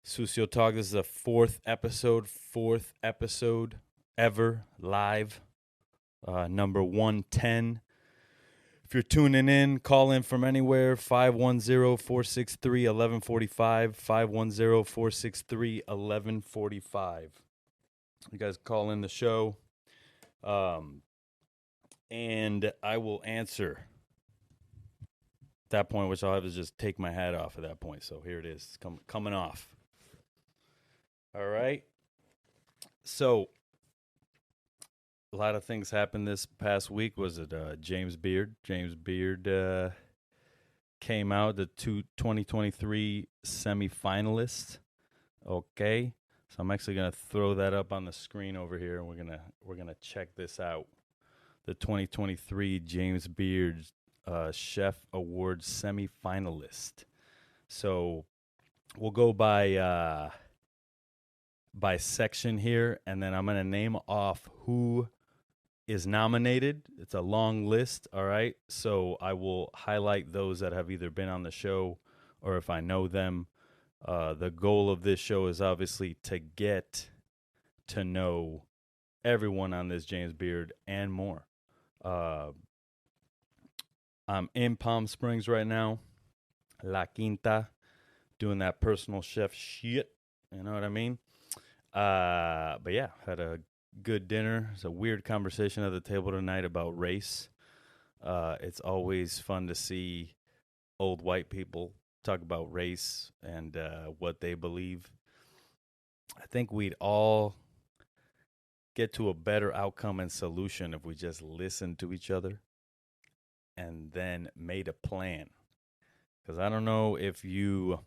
Sucio Talk. This is a fourth episode ever live, number 110. If you're tuning in, call in from anywhere, 510-463-1145, 510-463-1145. You guys call in the show, and I will answer at that point, which I'll have to just take my hat off at that point. So here it is, it's coming off. All right. So a lot of things happened this past week. Was it James Beard? James Beard came out, the 2023 semifinalist. Okay. So I'm actually going to throw that up on the screen over here, and we're gonna check this out. The 2023 James Beard Chef Awards semifinalist. So we'll go by section here, and then I'm going to name off who is nominated. It's a long list, all right? So I will highlight those that have either been on the show or if I know them. The goal of this show is obviously to get to know everyone on this James Beard and more. I'm in Palm Springs right now, La Quinta, doing that personal chef shit. You know what I mean? But yeah, had a good dinner. It's a weird conversation at the table tonight about race. It's always fun to see old white people talk about race and what they believe. I think we'd all get to a better outcome and solution if we just listened to each other and then made a plan. Because I don't know if you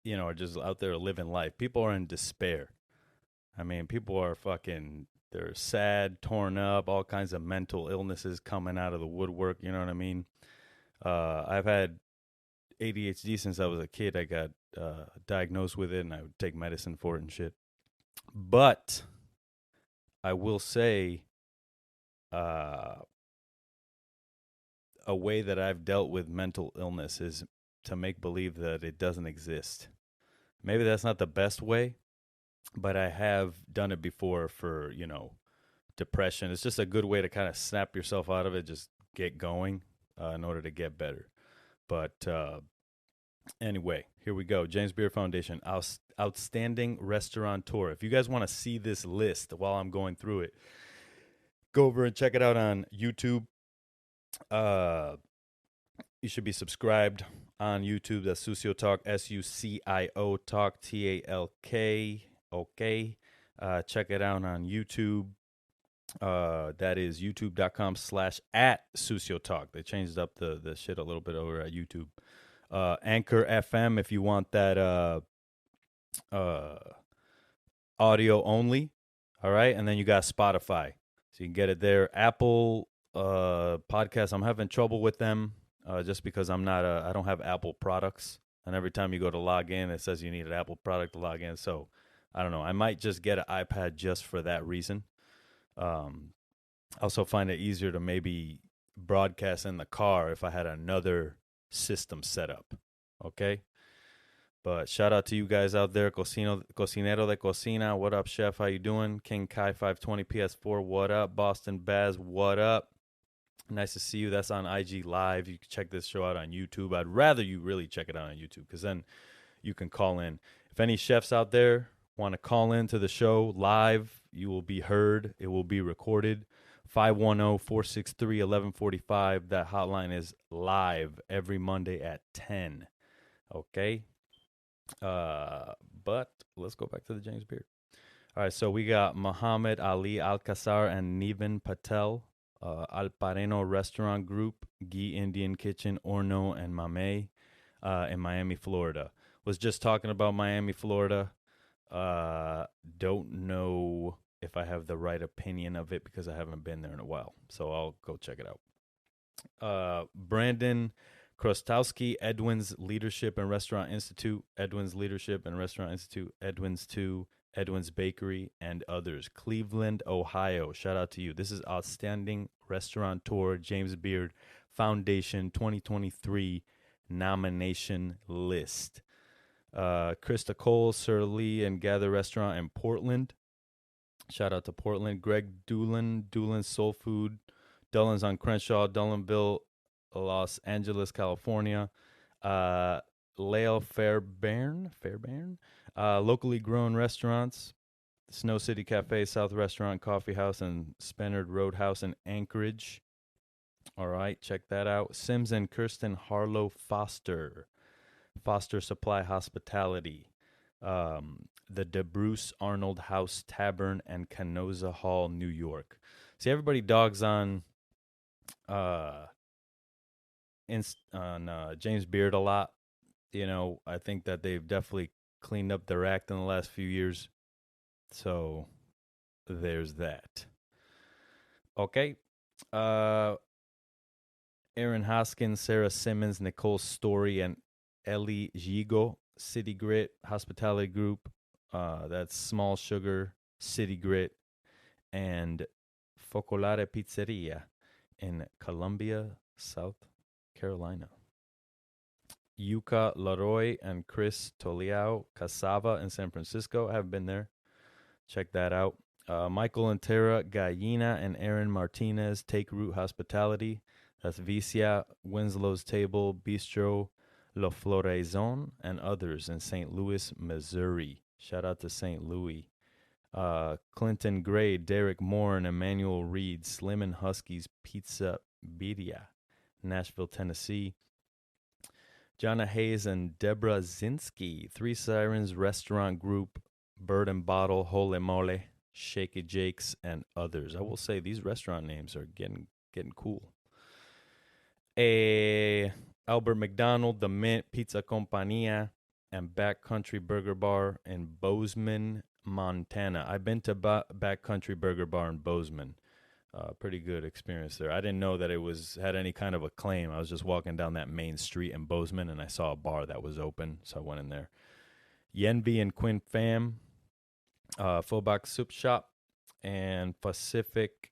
are just out there living life. People are in despair. I mean, people are they're sad, torn up, all kinds of mental illnesses coming out of the woodwork. You know what I mean? I've had ADHD since I was a kid. I got diagnosed with it, and I would take medicine for it and shit. But I will say a way that I've dealt with mental illness is to make believe that it doesn't exist. Maybe that's not the best way, but I have done it before for, depression. It's just a good way to kind of snap yourself out of it, just get going in order to get better. But anyway, here we go. James Beard Foundation, Outstanding Restaurateur. If you guys want to see this list while I'm going through it, go over and check it out on YouTube. You should be subscribed on YouTube. That's Sucio Talk, Sucio Talk, TALK. Okay. Check it out on YouTube. That is youtube.com/@Sucio Talk. They changed up the shit a little bit over at YouTube. Anchor FM if you want that audio only. All right. And then you got Spotify. So you can get it there. Apple podcasts, I'm having trouble with them just because I don't have Apple products. And every time you go to log in, it says you need an Apple product to log in. So I don't know. I might just get an iPad just for that reason. Also find it easier to maybe broadcast in the car if I had another system set up. Okay? But shout out to you guys out there. Cocinero de Cocina. What up, chef? How you doing? King Kai 520 PS4. What up? Boston Baz. What up? Nice to see you. That's on IG Live. You can check this show out on YouTube. I'd rather you really check it out on YouTube because then you can call in. If any chefs out there want to call in to the show live, you will be heard. It will be recorded. 510-463-1145. That hotline is live every Monday at 10. Okay? But let's go back to the James Beard. All right, so we got Muhammad Ali Alcazar and Niven Patel, Alpareno Restaurant Group, Ghee Indian Kitchen, Orno, and Mame in Miami, Florida. Was just talking about Miami, Florida. Don't know if I have the right opinion of it because I haven't been there in a while. So I'll go check it out. Brandon Krostowski, Edwin's Leadership and Restaurant Institute, Edwin's Leadership and Restaurant Institute, Edwin's 2, Edwin's Bakery, and others. Cleveland, Ohio. Shout out to you. This is Outstanding Restaurateur James Beard Foundation 2023 nomination list. Krista Cole, Sir Lee and Gather Restaurant in Portland. Shout out to Portland. Greg Doolin's Soul Food. Dullen's on Crenshaw, Dullenville, Los Angeles, California. Leo Fairbairn. Locally grown restaurants. Snow City Cafe, South Restaurant, Coffee House, and Spennard Roadhouse in Anchorage. All right, check that out. Sims and Kirsten Harlow Foster Supply Hospitality. The DeBruce Arnold House Tavern and Canosa Hall, New York. See, everybody dogs on James Beard a lot. You know, I think that they've definitely cleaned up their act in the last few years. So there's that. Okay. Aaron Hoskins, Sarah Simmons, Nicole Story, and Ellie Gigo, City Grit Hospitality Group. That's Small Sugar, City Grit, and Focolare Pizzeria in Columbia, South Carolina. Yuka Leroy and Chris Toliao, Casava in San Francisco. I haven't been there. Check that out. Michael and Tara Gallina and Aaron Martinez, Take Root Hospitality. That's Vicia, Winslow's Table, Bistro, La Floraison, and others in St. Louis, Missouri. Shout out to St. Louis. Clinton Gray, Derek Moore, and Emmanuel Reed, Slim and Husky's Pizza Birria, Nashville, Tennessee. Jonna Hayes and Deborah Zinsky, Three Sirens Restaurant Group, Bird and Bottle, Hole Mole, Shaky Jake's, and others. I will say these restaurant names are getting cool. Albert McDonald, The Mint, Pizza Compania, and Backcountry Burger Bar in Bozeman, Montana. I've been to Backcountry Burger Bar in Bozeman. Pretty good experience there. I didn't know that it had any kind of a claim. I was just walking down that main street in Bozeman, and I saw a bar that was open, so I went in there. Yenvi and Quinn Pham, Fobach Soup Shop, and Pacific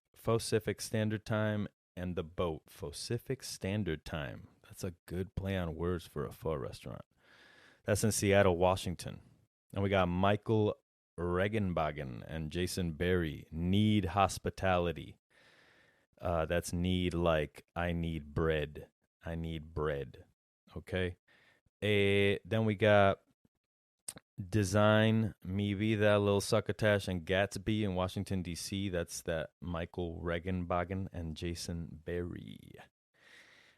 Standard Time, and The Boat. Pacific Standard Time. That's a good play on words for a pho restaurant. That's in Seattle, Washington. And we got Michael Regenbagen and Jason Berry, Need Hospitality. That's need like I need bread. I need bread. Okay. Then we got Design Mi Vida, Lil Succotash, and Gatsby in Washington, D.C. That's that Michael Regenbagen and Jason Berry.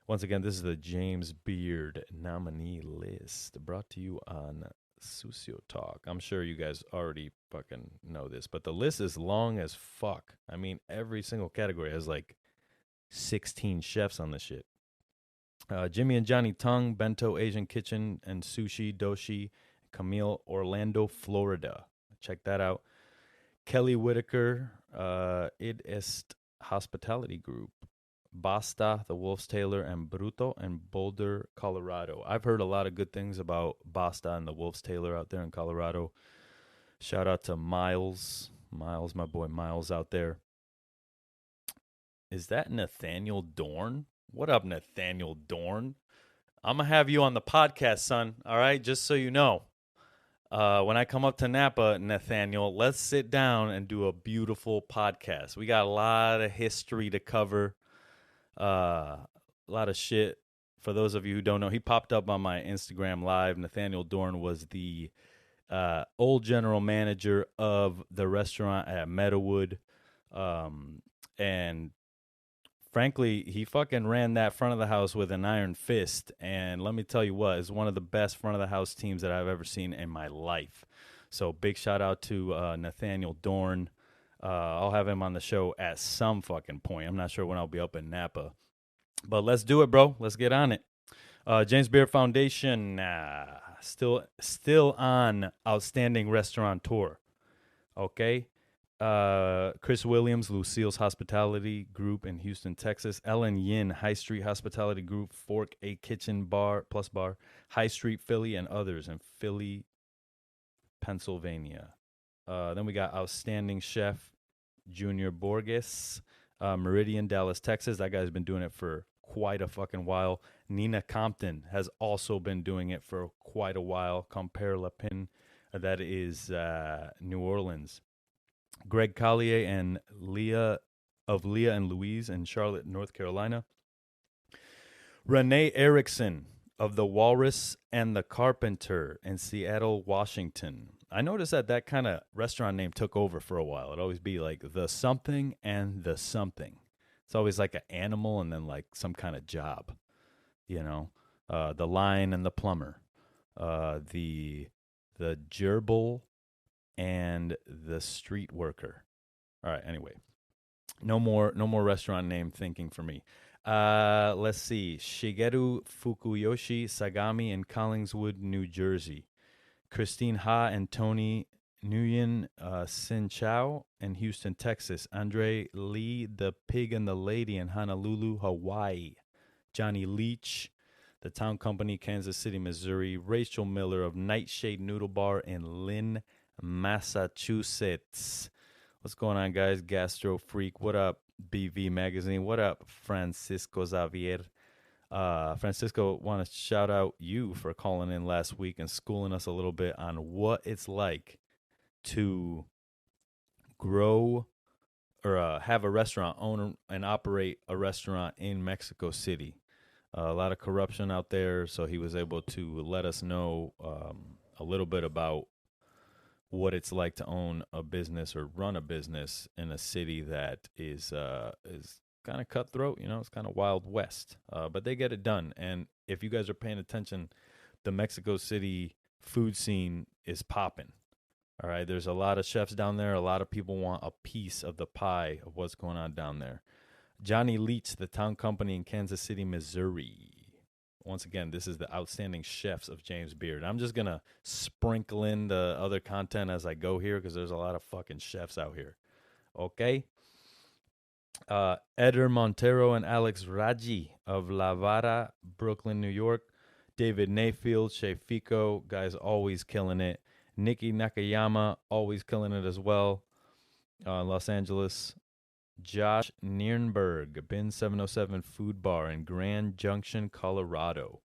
Once again, this is the James Beard nominee list brought to you on Sucio Talk. I'm sure you guys already fucking know this, but the list is long as fuck. I mean, every single category has like 16 chefs on this shit. Jimmy and Johnny Tung, Bento Asian Kitchen and Sushi Doshi, Camille, Orlando, Florida. Check that out. Kelly Whitaker, Id Est Hospitality Group. Basta, The Wolf's Tailor, and Bruto in Boulder, Colorado. I've heard a lot of good things about Basta and The Wolf's Tailor out there in Colorado. Shout out to Miles, my boy Miles out there. Is that Nathaniel Dorn? What up, Nathaniel Dorn? I'm going to have you on the podcast, son, all right? Just so you know. When I come up to Napa, Nathaniel, let's sit down and do a beautiful podcast. We got a lot of history to cover. A lot of shit. For those of you who don't know, he popped up on my Instagram live. Nathaniel Dorn was the old general manager of the restaurant at Meadowood. And frankly, he fucking ran that front of the house with an iron fist. And let me tell you what, it's one of the best front of the house teams that I've ever seen in my life. So big shout out to Nathaniel Dorn. I'll have him on the show at some fucking point. I'm not sure when I'll be up in Napa. But let's do it, bro. Let's get on it. James Beard Foundation, still on Outstanding Restaurateur. Okay. Chris Williams, Lucille's Hospitality Group in Houston, Texas. Ellen Yin, High Street Hospitality Group, Fork A Kitchen Bar, Plus Bar, High Street Philly, and others in Philly, Pennsylvania. Then we got Outstanding Chef Junior Borges, Meridian, Dallas, Texas. That guy's been doing it for quite a fucking while. Nina Compton has also been doing it for quite a while. Compere La Pin, that is New Orleans. Greg Collier and Leah and Louise in Charlotte, North Carolina. Renee Erickson of the Walrus and the Carpenter in Seattle, Washington. I noticed that kind of restaurant name took over for a while. It'd always be like the something and the something. It's always like an animal and then like some kind of job, you know, the lion and the plumber, the gerbil and the street worker. All right. Anyway, no more restaurant name thinking for me. Let's see. Shigeru Fukuyoshi Sagami in Collingswood, New Jersey. Christine Ha and Tony Nguyen Sin Chow in Houston, Texas. Andre Lee, the Pig and the Lady in Honolulu, Hawaii. Johnny Leach, the Town Company, Kansas City, Missouri. Rachel Miller of Nightshade Noodle Bar in Lynn, Massachusetts. What's going on, guys? Gastro Freak. What up, BV Magazine? What up, Francisco Xavier? Francisco, want to shout out you for calling in last week and schooling us a little bit on what it's like to grow or have a restaurant, own and operate a restaurant in Mexico City. A lot of corruption out there, so he was able to let us know a little bit about what it's like to own a business or run a business in a city that is kind of cutthroat. You know, it's kind of Wild West, but they get it done. And if you guys are paying attention, the Mexico City food scene is popping. All right, there's a lot of chefs down there. A lot of people want a piece of the pie of what's going on down there. Johnny Leach, the Town Company in Kansas City, Missouri. Once again, this is the Outstanding Chefs of James Beard. I'm just going to sprinkle in the other content as I go here because there's a lot of fucking chefs out here. Okay? Eder Montero and Alex Raji of La Vara, Brooklyn, New York. David Nayfield, Chef Fico, guys always killing it. Nikki Nakayama, always killing it as well. Los Angeles. Josh Niernberg, Bin 707 Food Bar in Grand Junction, Colorado.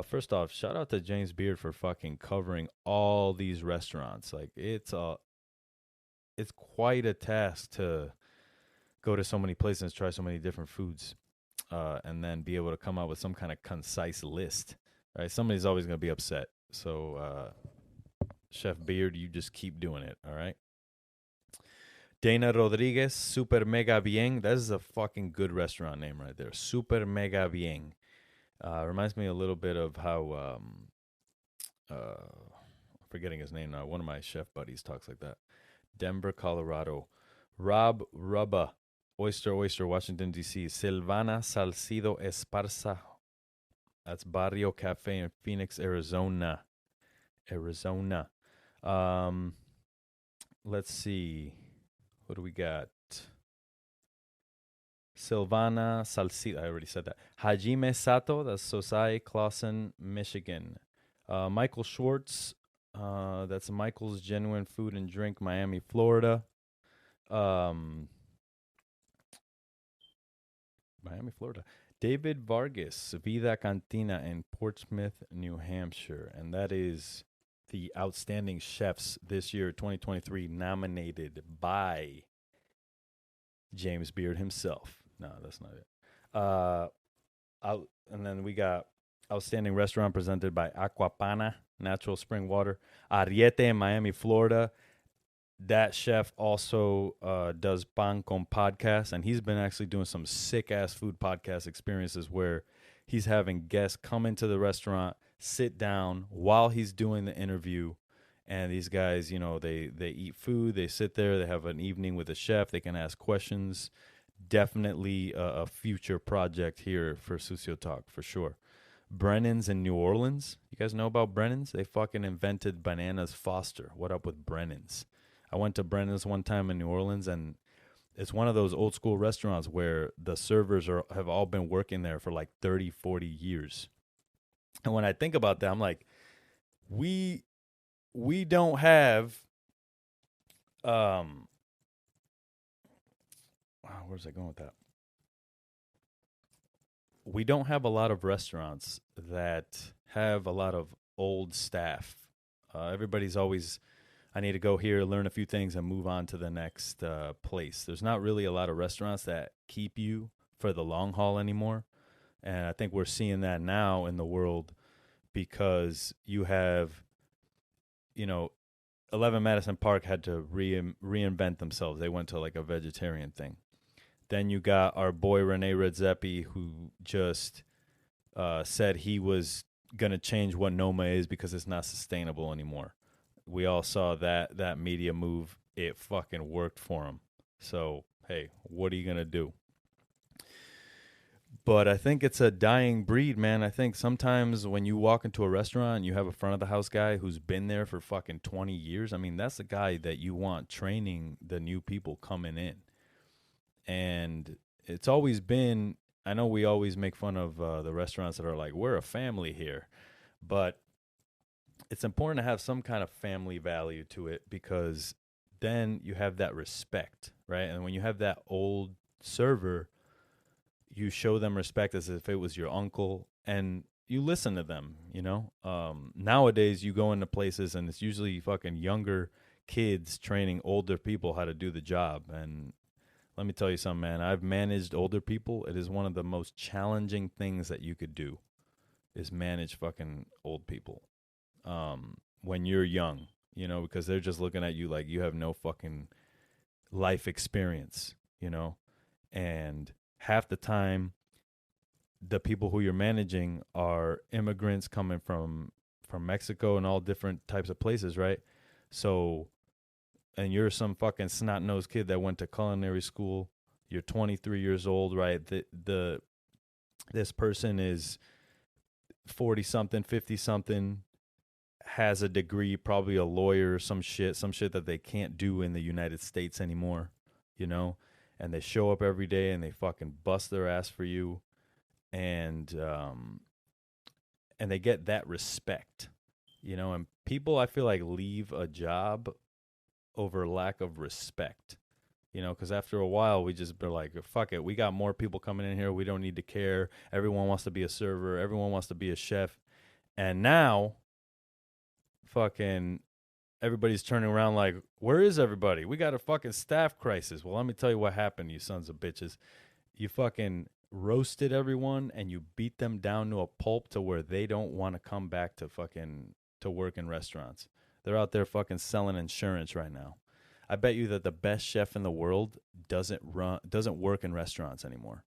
First off, shout out to James Beard for fucking covering all these restaurants. Like it's quite a task to go to so many places and try so many different foods, and then be able to come out with some kind of concise list. Right? Somebody's always going to be upset. So, Chef Beard, you just keep doing it. All right. Dana Rodriguez, Super Mega Bien. That is a fucking good restaurant name right there. Super Mega Bien. Reminds me a little bit of how, I'm forgetting his name now. One of my chef buddies talks like that. Denver, Colorado. Rob Rubba, Oyster, Washington, D.C. Silvana Salcido Esparza. That's Barrio Cafe in Phoenix, Arizona. Let's see. What do we got? Silvana Salcido. I already said that. Hajime Sato. That's Sosai Clausen, Michigan. Michael Schwartz. That's Michael's Genuine Food and Drink, Miami, Florida. David Vargas, Vida Cantina in Portsmouth, New Hampshire. And that is the Outstanding Chefs this year, 2023, nominated by James Beard himself. No, that's not it. And then we got Outstanding Restaurant presented by Aquapana, Natural Spring Water. Ariete in Miami, Florida. That chef also does Pan Con podcast, and he's been actually doing some sick-ass food podcast experiences where he's having guests come into the restaurant, sit down while he's doing the interview, and these guys, you know, they eat food, they sit there, they have an evening with the chef, they can ask questions. Definitely a future project here for Sucio Talk, for sure. Brennan's in New Orleans. You guys know about Brennan's? They fucking invented Bananas Foster. What up with Brennan's? I went to Brennan's one time in New Orleans, and it's one of those old school restaurants where the servers have all been working there for like 30, 40 years. And when I think about that, I'm like, we don't have, where's I going with that? we don't have a lot of restaurants that have a lot of old staff. Everybody's always, I need to go here, learn a few things, and move on to the next place. There's not really a lot of restaurants that keep you for the long haul anymore. And I think we're seeing that now in the world because you have, 11 Madison Park had to reinvent themselves. They went to like a vegetarian thing. Then you got our boy Rene Redzepi, who just said he was going to change what Noma is because it's not sustainable anymore. We all saw that media move. It fucking worked for him. So, hey, what are you going to do? But I think it's a dying breed, man. I think sometimes when you walk into a restaurant and you have a front of the house guy who's been there for fucking 20 years, I mean, that's the guy that you want training the new people coming in. And it's always been, I know we always make fun of the restaurants that are like, we're a family here. But it's important to have some kind of family value to it because then you have that respect, right? And when you have that old server, you show them respect as if it was your uncle, and you listen to them, Nowadays, you go into places, and it's usually fucking younger kids training older people how to do the job. And let me tell you something, man. I've managed older people. It is one of the most challenging things that you could do is manage fucking old people when you're young, because they're just looking at you like you have no fucking life experience, and half the time, the people who you're managing are immigrants coming from Mexico and all different types of places, right? So, and you're some fucking snot-nosed kid that went to culinary school. You're 23 years old, right? This person is 40-something, 50-something, has a degree, probably a lawyer, some shit that they can't do in the United States anymore, And they show up every day and they fucking bust their ass for you. And they get that respect, and people, I feel like, leave a job over lack of respect, because after a while we just be like, fuck it. We got more people coming in here. We don't need to care. Everyone wants to be a server. Everyone wants to be a chef. And now fucking everybody's turning around like, where is everybody? We got a fucking staff crisis. Well, let me tell you what happened, you sons of bitches. You fucking roasted everyone and you beat them down to a pulp to where they don't want to come back to work in restaurants. They're out there fucking selling insurance right now. I bet you that the best chef in the world doesn't work in restaurants anymore,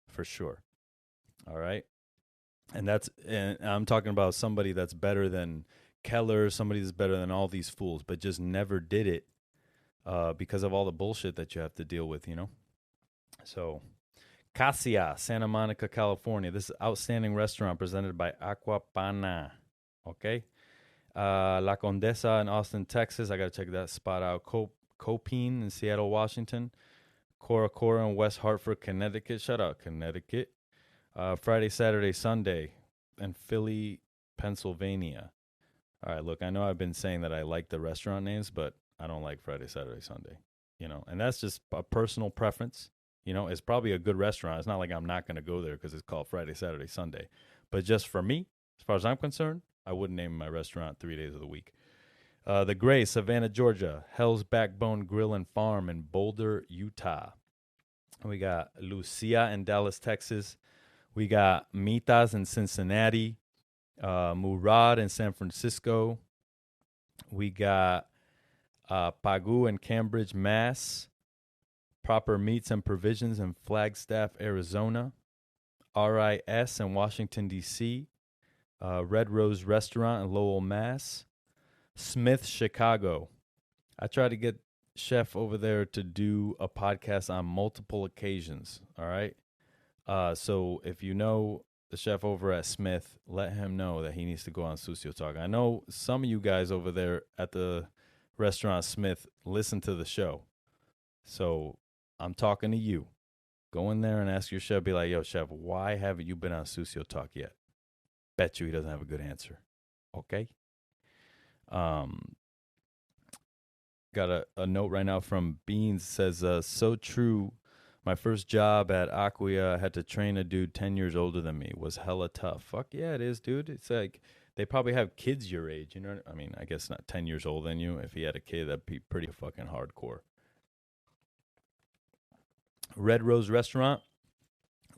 for sure. All right? And I'm talking about somebody that's better than Keller, somebody that's better than all these fools, but just never did it because of all the bullshit that you have to deal with, So, Casia, Santa Monica, California. This is an outstanding restaurant presented by Aqua Pana. Okay? La Condesa in Austin, Texas. I got to check that spot out. Copine in Seattle, Washington. Cora Cora in West Hartford, Connecticut. Shout out, Connecticut. Friday, Saturday, Sunday in Philly, Pennsylvania. All right, look, I know I've been saying that I like the restaurant names, but I don't like Friday, Saturday, Sunday, and that's just a personal preference. It's probably a good restaurant. It's not like I'm not going to go there because it's called Friday, Saturday, Sunday. But just for me, as far as I'm concerned, I wouldn't name my restaurant 3 days of the week. The Gray, Savannah, Georgia. Hell's Backbone Grill and Farm in Boulder, Utah. We got Lucia in Dallas, Texas. We got Mitas in Cincinnati. Murad in San Francisco. We got Pagu in Cambridge, Mass. Proper Meats and Provisions in Flagstaff, Arizona. RIS in Washington, D.C. Red Rose Restaurant in Lowell, Mass. Smith, Chicago. I try to get Chef over there to do a podcast on multiple occasions, all right? So if you know the chef over at Smith, let him know that he needs to go on Sucio Talk. I know some of you guys over there at the restaurant Smith listen to the show. So I'm talking to you. Go in there and ask your chef, be like, yo, chef, why haven't you been on Sucio Talk yet? Bet you he doesn't have a good answer. Okay? Got a note right now from Beans. Says, so true. My first job at Acquia, I had to train a dude 10 years older than me. It was hella tough. Fuck yeah, it is, dude. It's like they probably have kids your age. You know, I mean, I guess not 10 years older than you. If he had a kid, that'd be pretty fucking hardcore. Red Rose Restaurant,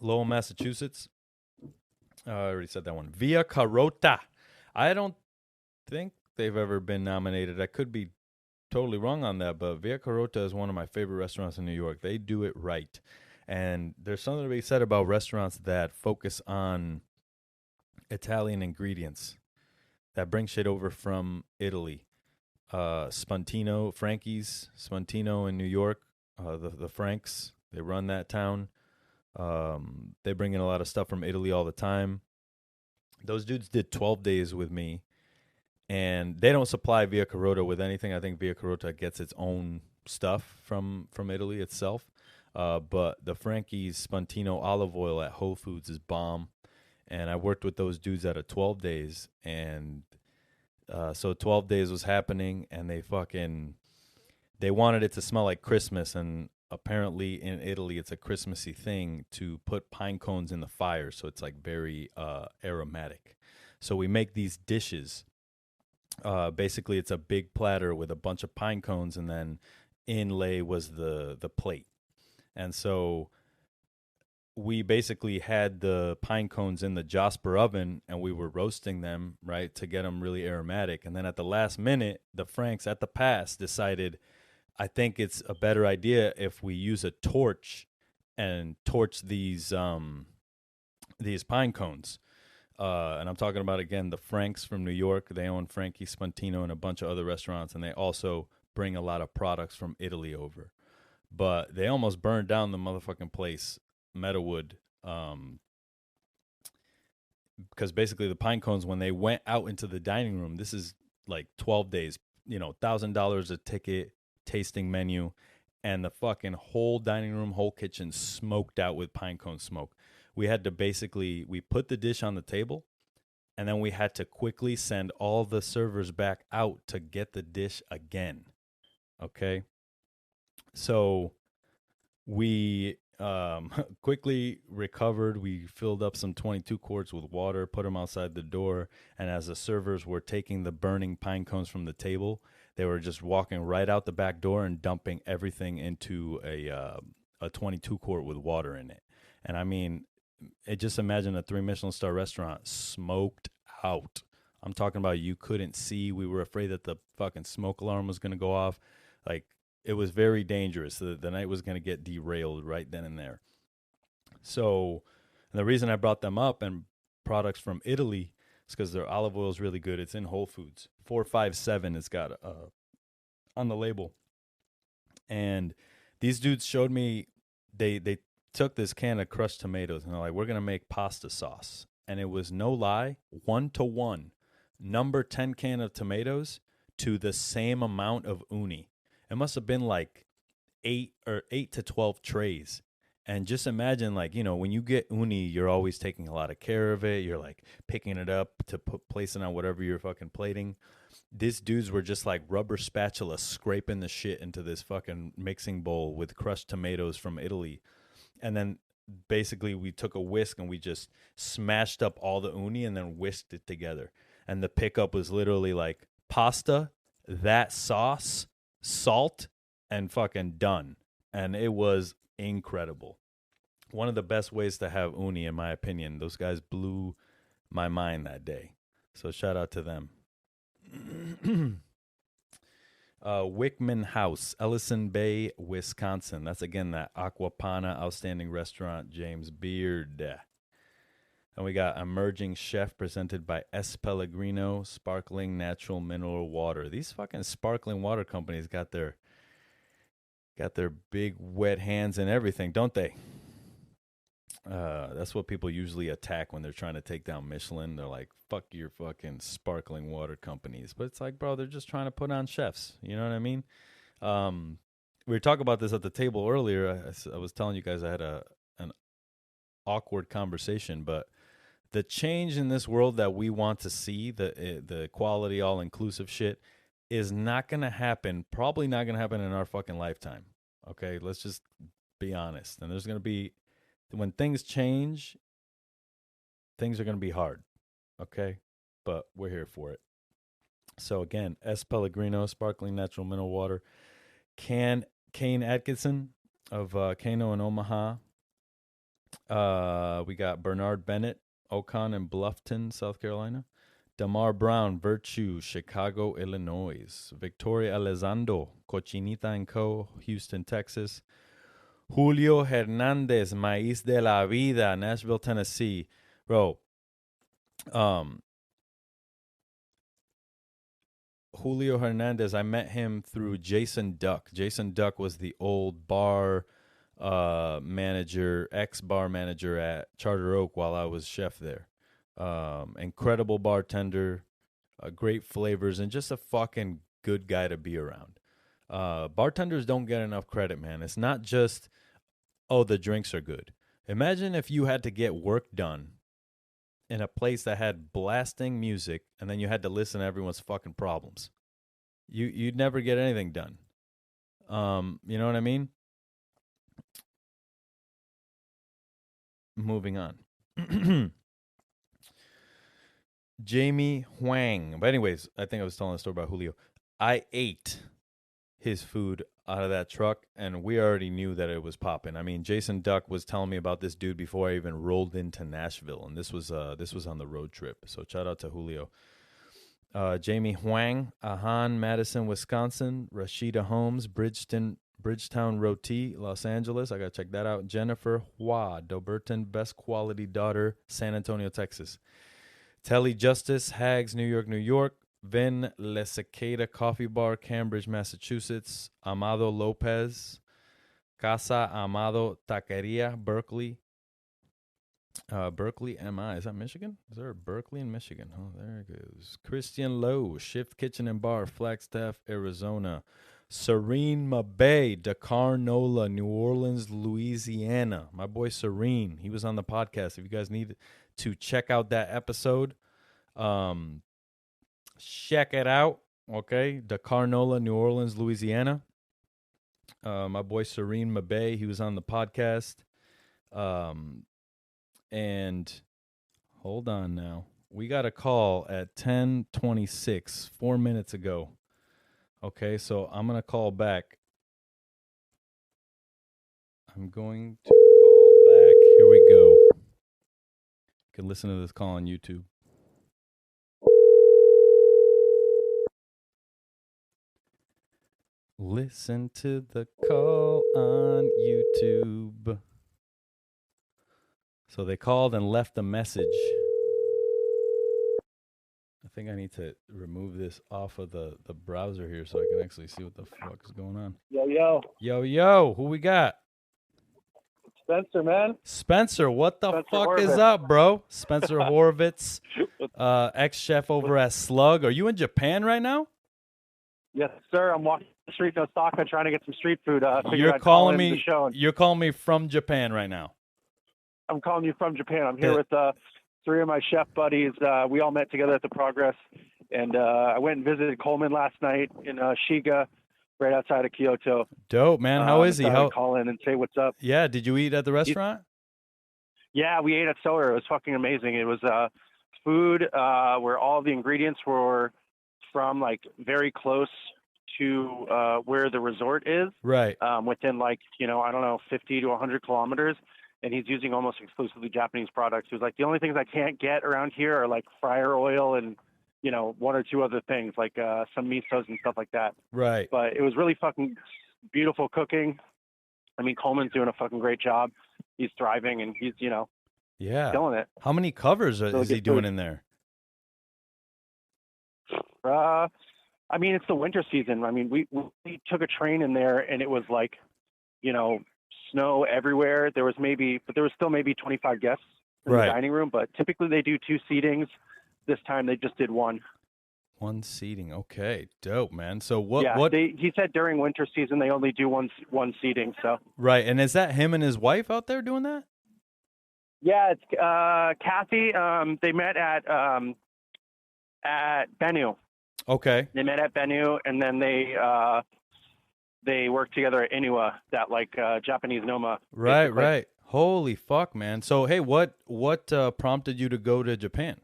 Lowell, Massachusetts. I already said that one. Via Carota. I don't think they've ever been nominated. I could be totally wrong on that, but Via Carota is one of my favorite restaurants in New York. They do it right. And there's something to be said about restaurants that focus on Italian ingredients, that bring shit over from Italy. Spuntino, Frankie's, Spuntino in New York, the Franks, they run that town. They bring in a lot of stuff from Italy all the time. Those dudes did 12 days with me, and they don't supply Via Carota with anything. I think Via Carota gets its own stuff from Italy itself. But the Frankie's Spuntino olive oil at Whole Foods is bomb. And I worked with those dudes at a 12 days. And so 12 days was happening, and they wanted it to smell like Christmas. And apparently in Italy, it's a Christmassy thing to put pine cones in the fire. So it's like very aromatic. So we make these dishes. Basically, it's a big platter with a bunch of pine cones, and then inlay was the plate. And so we basically had the pine cones in the Jasper oven, and we were roasting them, right, to get them really aromatic. And then at the last minute, the Franks at the pass decided, I think it's a better idea if we use a torch and torch these pine cones. And I'm talking about, again, the Franks from New York. They own Frankie Spuntino and a bunch of other restaurants, and they also bring a lot of products from Italy over. But they almost burned down the motherfucking place, Meadowood, because basically the pine cones, when they went out into the dining room, this is like 12 days, $1,000 a ticket, tasting menu, and the fucking whole dining room, whole kitchen smoked out with pine cone smoke. We had to we put the dish on the table, and then we had to quickly send all the servers back out to get the dish again. Okay? So we quickly recovered. We filled up some 22 quarts with water, put them outside the door, and as the servers were taking the burning pine cones from the table, they were just walking right out the back door and dumping everything into a 22 quart with water in it. And I mean, just imagine a 3 Michelin star restaurant smoked out. I'm talking about you couldn't see. We were afraid that the fucking smoke alarm was going to go off. Like, it was very dangerous. The night was going to get derailed right then and there. So the reason I brought them up and products from Italy is because their olive oil is really good. It's in Whole Foods. 457 it's got on the label. And these dudes showed me, they took this can of crushed tomatoes, and they're like, we're going to make pasta sauce. And it was no lie, 1-to-1, number 10 can of tomatoes to the same amount of uni. It must have been like 8 to 12 trays. And just imagine, like, when you get uni, you're always taking a lot of care of it. You're like picking it up to place it on whatever you're fucking plating. These dudes were just like rubber spatula scraping the shit into this fucking mixing bowl with crushed tomatoes from Italy. And then basically we took a whisk and we just smashed up all the uni and then whisked it together. And the pickup was literally like pasta, that sauce, salt, and fucking done. And it was incredible. One of the best ways to have uni, in my opinion. Those guys blew my mind that day. So shout out to them. Wickman House, Ellison Bay, Wisconsin. That's, again, that Aquapana outstanding restaurant, James Beard. And we got Emerging Chef presented by S. Pellegrino, Sparkling Natural Mineral Water. These fucking sparkling water companies got their big wet hands in everything, don't they? That's what people usually attack when they're trying to take down Michelin. They're like, fuck your fucking sparkling water companies. But it's like, bro, they're just trying to put on chefs. You know what I mean? We were talking about this at the table earlier. I was telling you guys I had an awkward conversation, but the change in this world that we want to see, the quality, all-inclusive shit, is not going to happen, probably not going to happen in our fucking lifetime. Okay? Let's just be honest. And there's going to be, when things change, things are going to be hard. Okay? But we're here for it. So again, S. Pellegrino, sparkling natural mineral water. Kane Atkinson of Kano in Omaha. We got Bernard Bennett, Ocon in Bluffton, South Carolina. Damar Brown, Virtue, Chicago, Illinois. Victoria Elizondo, Cochinita & Co., Houston, Texas. Julio Hernandez, Maíz de la Vida, Nashville, Tennessee. Bro, Julio Hernandez, I met him through Jason Duck. Jason Duck was the old bar manager, ex-bar manager at Charter Oak while I was chef there. Incredible bartender, great flavors, and just a fucking good guy to be around. Bartenders don't get enough credit, man. It's not just, oh, the drinks are good. Imagine if you had to get work done in a place that had blasting music, and then you had to listen to everyone's fucking problems. You'd never get anything done. You know what I mean? Moving on. Jamie Huang. But anyways, I think I was telling a story about Julio. I ate his food out of that truck, and we already knew that it was popping. I mean, Jason Duck was telling me about this dude before I even rolled into Nashville, and this was on the road trip. So shout out to Julio. Jamie Huang, Ahan, Madison, Wisconsin. Rashida Holmes, Bridgetown Roti, Los Angeles. I got to check that out. Jennifer Hua, Doberton, Best Quality Daughter, San Antonio, Texas. Telly Justice, Hags, New York, New York. Vin Le Cicada Coffee Bar, Cambridge, Massachusetts. Amado Lopez, Casa Amado Taqueria, Berkeley. Berkeley, MI. Is that Michigan? Is there a Berkeley in Michigan? Oh, there it goes. Christian Lowe, Shift Kitchen and Bar, Flagstaff, Arizona. Serene Mabay, Dakar Nola, New Orleans, Louisiana. My boy Serene, he was on the podcast. If you guys need to check out that episode, check it out. Okay, Dakar Nola, New Orleans, Louisiana. My boy Serene Mabay, he was on the podcast. And hold on now. We got a call at 10:26, 4 minutes ago. Okay, so I'm going to call back. I'm going to call back. Here we go. You can listen to this call on YouTube. Listen to the call on YouTube. So they called and left a message. I think I need to remove this off of the browser here so I can actually see what the fuck is going on. Yo, who we got? Spencer, man. Spencer, what the Spencer fuck Horovitz. is up, bro? Spencer Horovitz, ex-chef over at Slug. Are you in Japan right now? Yes, sir. I'm walking the street in Osaka trying to get some street food. You're calling me from Japan right now. I'm calling you from Japan. I'm here with three of my chef buddies. We all met together at the Progress, and I went and visited Coleman last night in Shiga, right outside of Kyoto. Dope, man. How is he? How call in and say what's up. Yeah. Did you eat at the restaurant? Yeah, we ate at Sower. It was fucking amazing. It was food where all the ingredients were from like very close to where the resort is. Right. Within 50 to 100 kilometers. And he's using almost exclusively Japanese products. He was like, the only things I can't get around here are like fryer oil and, one or two other things like some misos and stuff like that. Right. But it was really fucking beautiful cooking. I mean, Coleman's doing a fucking great job. He's thriving and he's, killing it. How many covers is he doing in there? I mean, it's the winter season. I mean, we took a train in there and it was like, snow everywhere. There was still maybe 25 guests in the dining room, but typically they do 2 seatings. This time they just did 1. 1 seating. Okay. Dope, man. So what? Yeah, he said during winter season they only do one seating. So right. And is that him and his wife out there doing that? Yeah, it's Kathy. They met at Bennu. Okay. They met at Bennu, and then they they work together at Iniwa, that like Japanese Noma. Right, basically. right. Holy fuck, man. So, hey, what prompted you to go to Japan?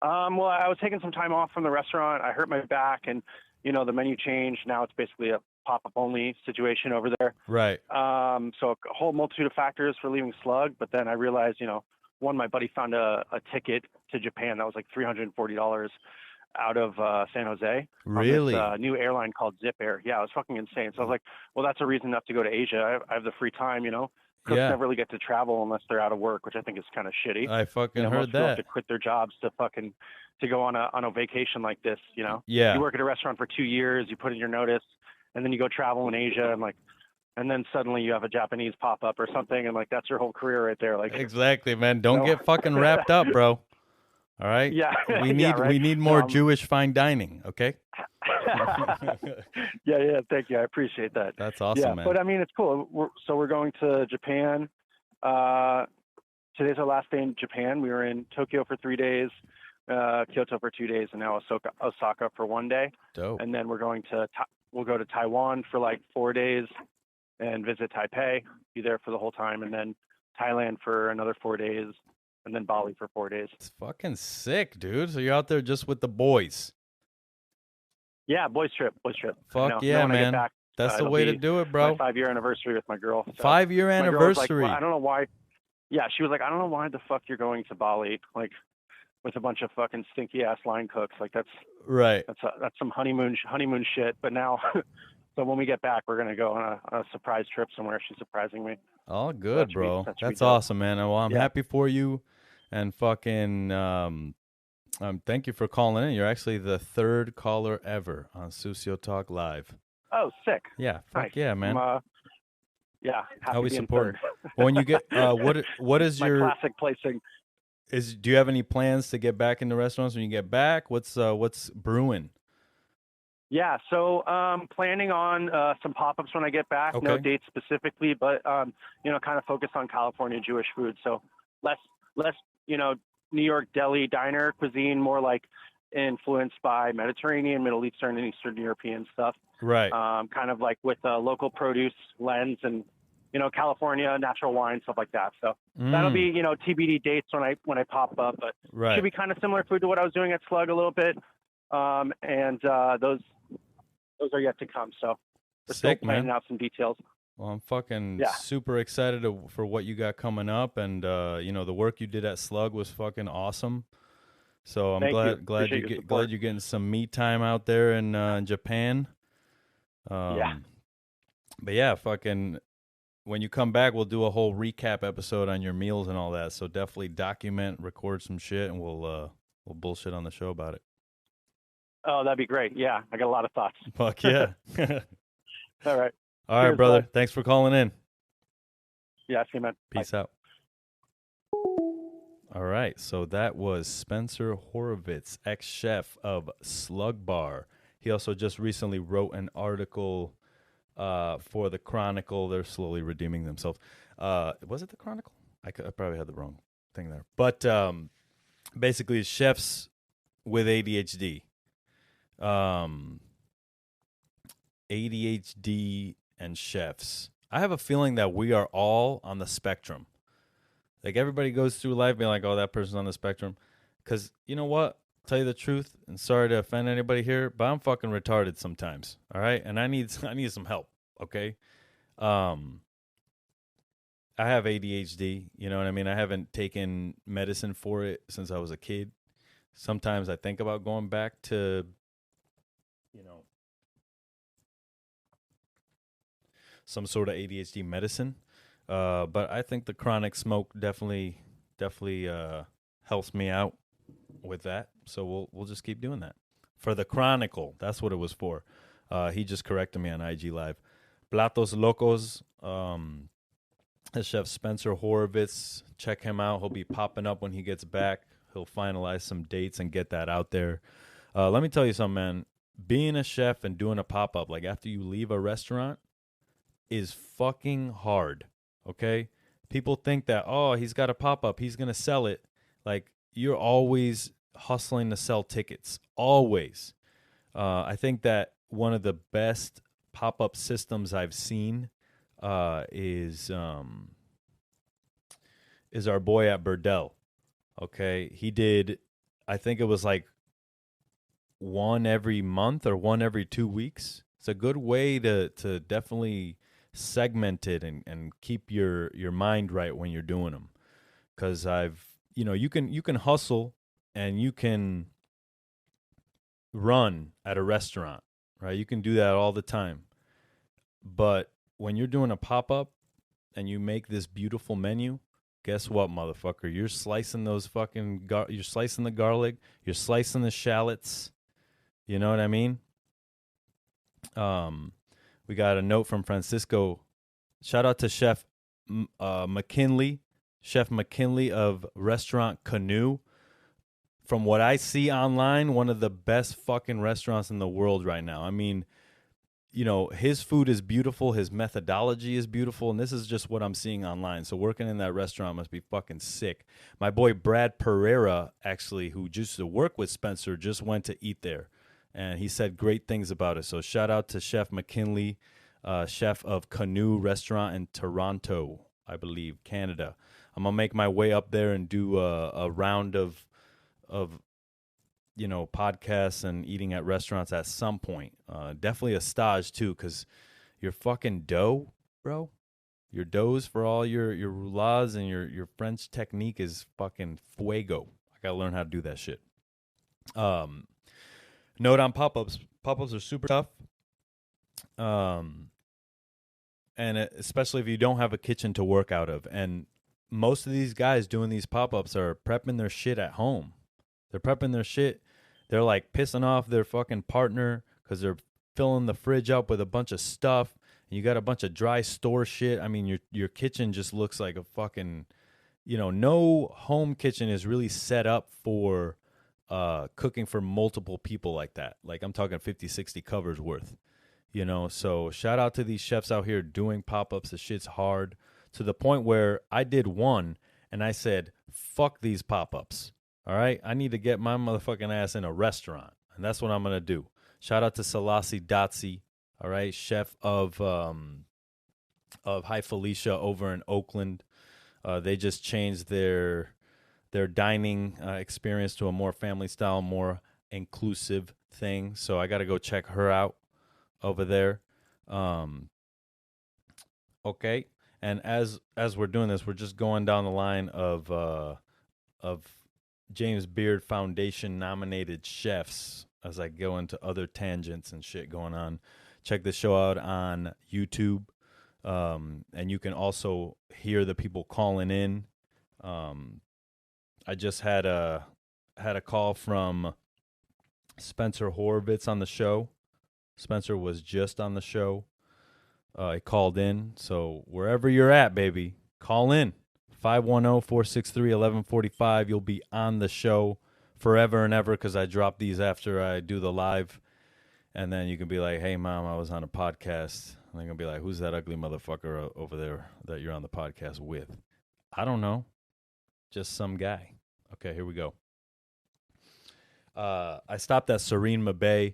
Well, I was taking some time off from the restaurant. I hurt my back, and the menu changed. Now it's basically a pop-up only situation over there. Right. So a whole multitude of factors for leaving Slug, but then I realized, one, my buddy found a ticket to Japan that was like $340 out of San Jose. Really? On this new airline called Zip Air. Yeah, it was fucking insane. So I was like, well, that's a reason enough to go to Asia. I have the free time, Cooks Yeah. never really get to travel unless they're out of work, which I think is kind of shitty. I fucking most heard people have that. to quit their jobs to go on a vacation like this, Yeah. You work at a restaurant for 2 years, you put in your notice, and then you go travel in Asia, and then suddenly you have a Japanese pop up or something, and that's your whole career right there. Exactly, man. Don't get fucking wrapped up, bro. All right. Yeah. We need more Jewish fine dining. Okay. Yeah. Thank you. I appreciate that. That's awesome, man. But I mean, it's cool. We're going to Japan. Today's our last day in Japan. We were in Tokyo for 3 days, Kyoto for 2 days, and now Osaka for 1 day. Dope. And then we'll go to Taiwan for like 4 days and visit Taipei, be there for the whole time, and then Thailand for another 4 days, and then Bali for 4 days. It's fucking sick, dude. So you're out there just with the boys. Yeah, boys trip. Fuck yeah, man. Back, that's the way to do it, bro. My 5-year anniversary with my girl. So 5-year anniversary. Like, well, I don't know why. Yeah, she was like, I don't know why the fuck you're going to Bali, with a bunch of fucking stinky ass line cooks. That's right. That's some honeymoon shit. But now, so when we get back, we're gonna go on a surprise trip somewhere. She's surprising me. All good, bro. That's awesome, man. Well, I'm happy for you, and fucking thank you for calling in. You're actually the 3rd caller ever on Sucio Talk Live. Oh, sick. Yeah, fuck nice. Yeah, man. Yeah, happy always being important. third. When you get what is my your classic placing? Do you have any plans to get back into restaurants when you get back? What's brewing? Yeah, so planning on some pop-ups when I get back. Okay. No dates specifically, but kind of focus on California Jewish food. So less New York deli diner cuisine, more like influenced by Mediterranean, Middle Eastern, and Eastern European stuff. Right. Kind of like with a local produce lens and California natural wine, stuff like that. So that'll be TBD dates when I pop up, but right. Should be kind of similar food to what I was doing at Slug a little bit. And those are yet to come. So we're still planning out some details. Well, I'm fucking super excited for what you got coming up, and the work you did at Slug was fucking awesome. So I'm glad you're getting some me time out there in Japan. But yeah, fucking when you come back, we'll do a whole recap episode on your meals and all that. So definitely record some shit, and we'll bullshit on the show about it. Oh, that'd be great. Yeah, I got a lot of thoughts. Fuck yeah. All right. All right, brother. Bye. Thanks for calling in. Yeah, see you, man. Peace Bye. out. All right, so that was Spencer Horovitz, ex-chef of Slug Bar. He also just recently wrote an article for the Chronicle. They're slowly redeeming themselves. Was it the Chronicle? I probably had the wrong thing there. But basically, chefs with ADHD. ADHD and chefs. I have a feeling that we are all on the spectrum. Like, everybody goes through life being like, oh, that person's on the spectrum. Because, you know what? Tell you the truth, and sorry to offend anybody here, but I'm fucking retarded sometimes, all right? And I need some help, okay? I have ADHD, you know what I mean? I haven't taken medicine for it since I was a kid. Sometimes I think about going back to, some sort of ADHD medicine. But I think the chronic smoke definitely helps me out with that. So we'll just keep doing that. For the Chronicle, that's what it was for. He just corrected me on IG Live. Platos Locos, Chef Spencer Horovitz. Check him out. He'll be popping up when he gets back. He'll finalize some dates and get that out there. Let me tell you something, man. Being a chef and doing a pop-up, like after you leave a restaurant, is fucking hard, okay? People think that, oh, he's got a pop-up, he's going to sell it. Like, you're always hustling to sell tickets, always. I think that one of the best pop-up systems I've seen is our boy at Burdell. Okay, he did, I think it was like one every month or one every 2 weeks. It's a good way to definitely segment it and keep your mind right when you're doing them. Because you can hustle and you can run at a restaurant, right? You can do that all the time. But when you're doing a pop-up and you make this beautiful menu, guess what, motherfucker? You're slicing those fucking you're slicing the garlic, you're slicing the shallots. You know what I mean? We got a note from Francisco. Shout out to Chef McKinley, Chef McKinley of Restaurant Canoe. From what I see online, one of the best fucking restaurants in the world right now. I mean, his food is beautiful. His methodology is beautiful. And this is just what I'm seeing online. So working in that restaurant must be fucking sick. My boy Brad Pereira, actually, who used to work with Spencer, just went to eat there. And he said great things about it. So shout out to Chef McKinley, chef of Canoe Restaurant in Toronto, I believe, Canada. I'm going to make my way up there and do a round of podcasts and eating at restaurants at some point. Definitely a stage too, because your fucking dough, bro, your doughs for all your roulas and your French technique is fucking fuego. I gotta learn how to do that shit. Note on pop-ups. Pop-ups are super tough. And especially if you don't have a kitchen to work out of. And most of these guys doing these pop-ups are prepping their shit at home. They're prepping their shit. They're like pissing off their fucking partner because they're filling the fridge up with a bunch of stuff. And you got a bunch of dry store shit. I mean, your kitchen just looks like a fucking, no home kitchen is really set up for cooking for multiple people like that. Like I'm talking 50, 60 covers worth, So shout out to these chefs out here doing pop-ups. The shit's hard to the point where I did one and I said, fuck these pop-ups. All right, I need to get my motherfucking ass in a restaurant, and that's what I'm going to do. Shout out to Selassie Dotsie, all right, chef of High Felicia over in Oakland. They just changed their dining experience to a more family style, more inclusive thing. So I got to go check her out over there. Okay, and as we're doing this, we're just going down the line of James Beard Foundation nominated chefs as I go into other tangents and shit going on. Check the show out on YouTube. And you can also hear the people calling in. I just had a call from Spencer Horovitz on the show. Spencer was just on the show. He called in. So wherever you're at, baby, call in. 510-463-1145. You'll be on the show forever and ever because I drop these after I do the live. And then you can be like, hey, Mom, I was on a podcast. And they're going to be like, who's that ugly motherfucker over there that you're on the podcast with? I don't know. Just some guy. Okay, here we go. I stopped at Serene Mabay,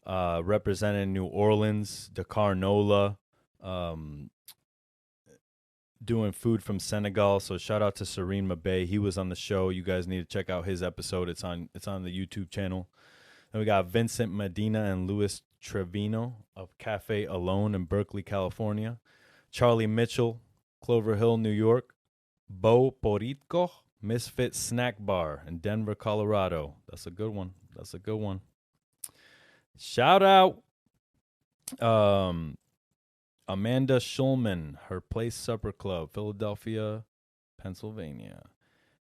representing New Orleans, Dakar Nola, doing food from Senegal. So shout out to Serene Mabay. He was on the show. You guys need to check out his episode. It's on the YouTube channel. Then we got Vincent Medina and Luis Trevino of Cafe Alone in Berkeley, California. Charlie Mitchell, Clover Hill, New York. Bo Poritko, Misfit Snack Bar in Denver, Colorado. That's a good one. Shout out Amanda Schulman, Her Place Supper Club, Philadelphia, Pennsylvania.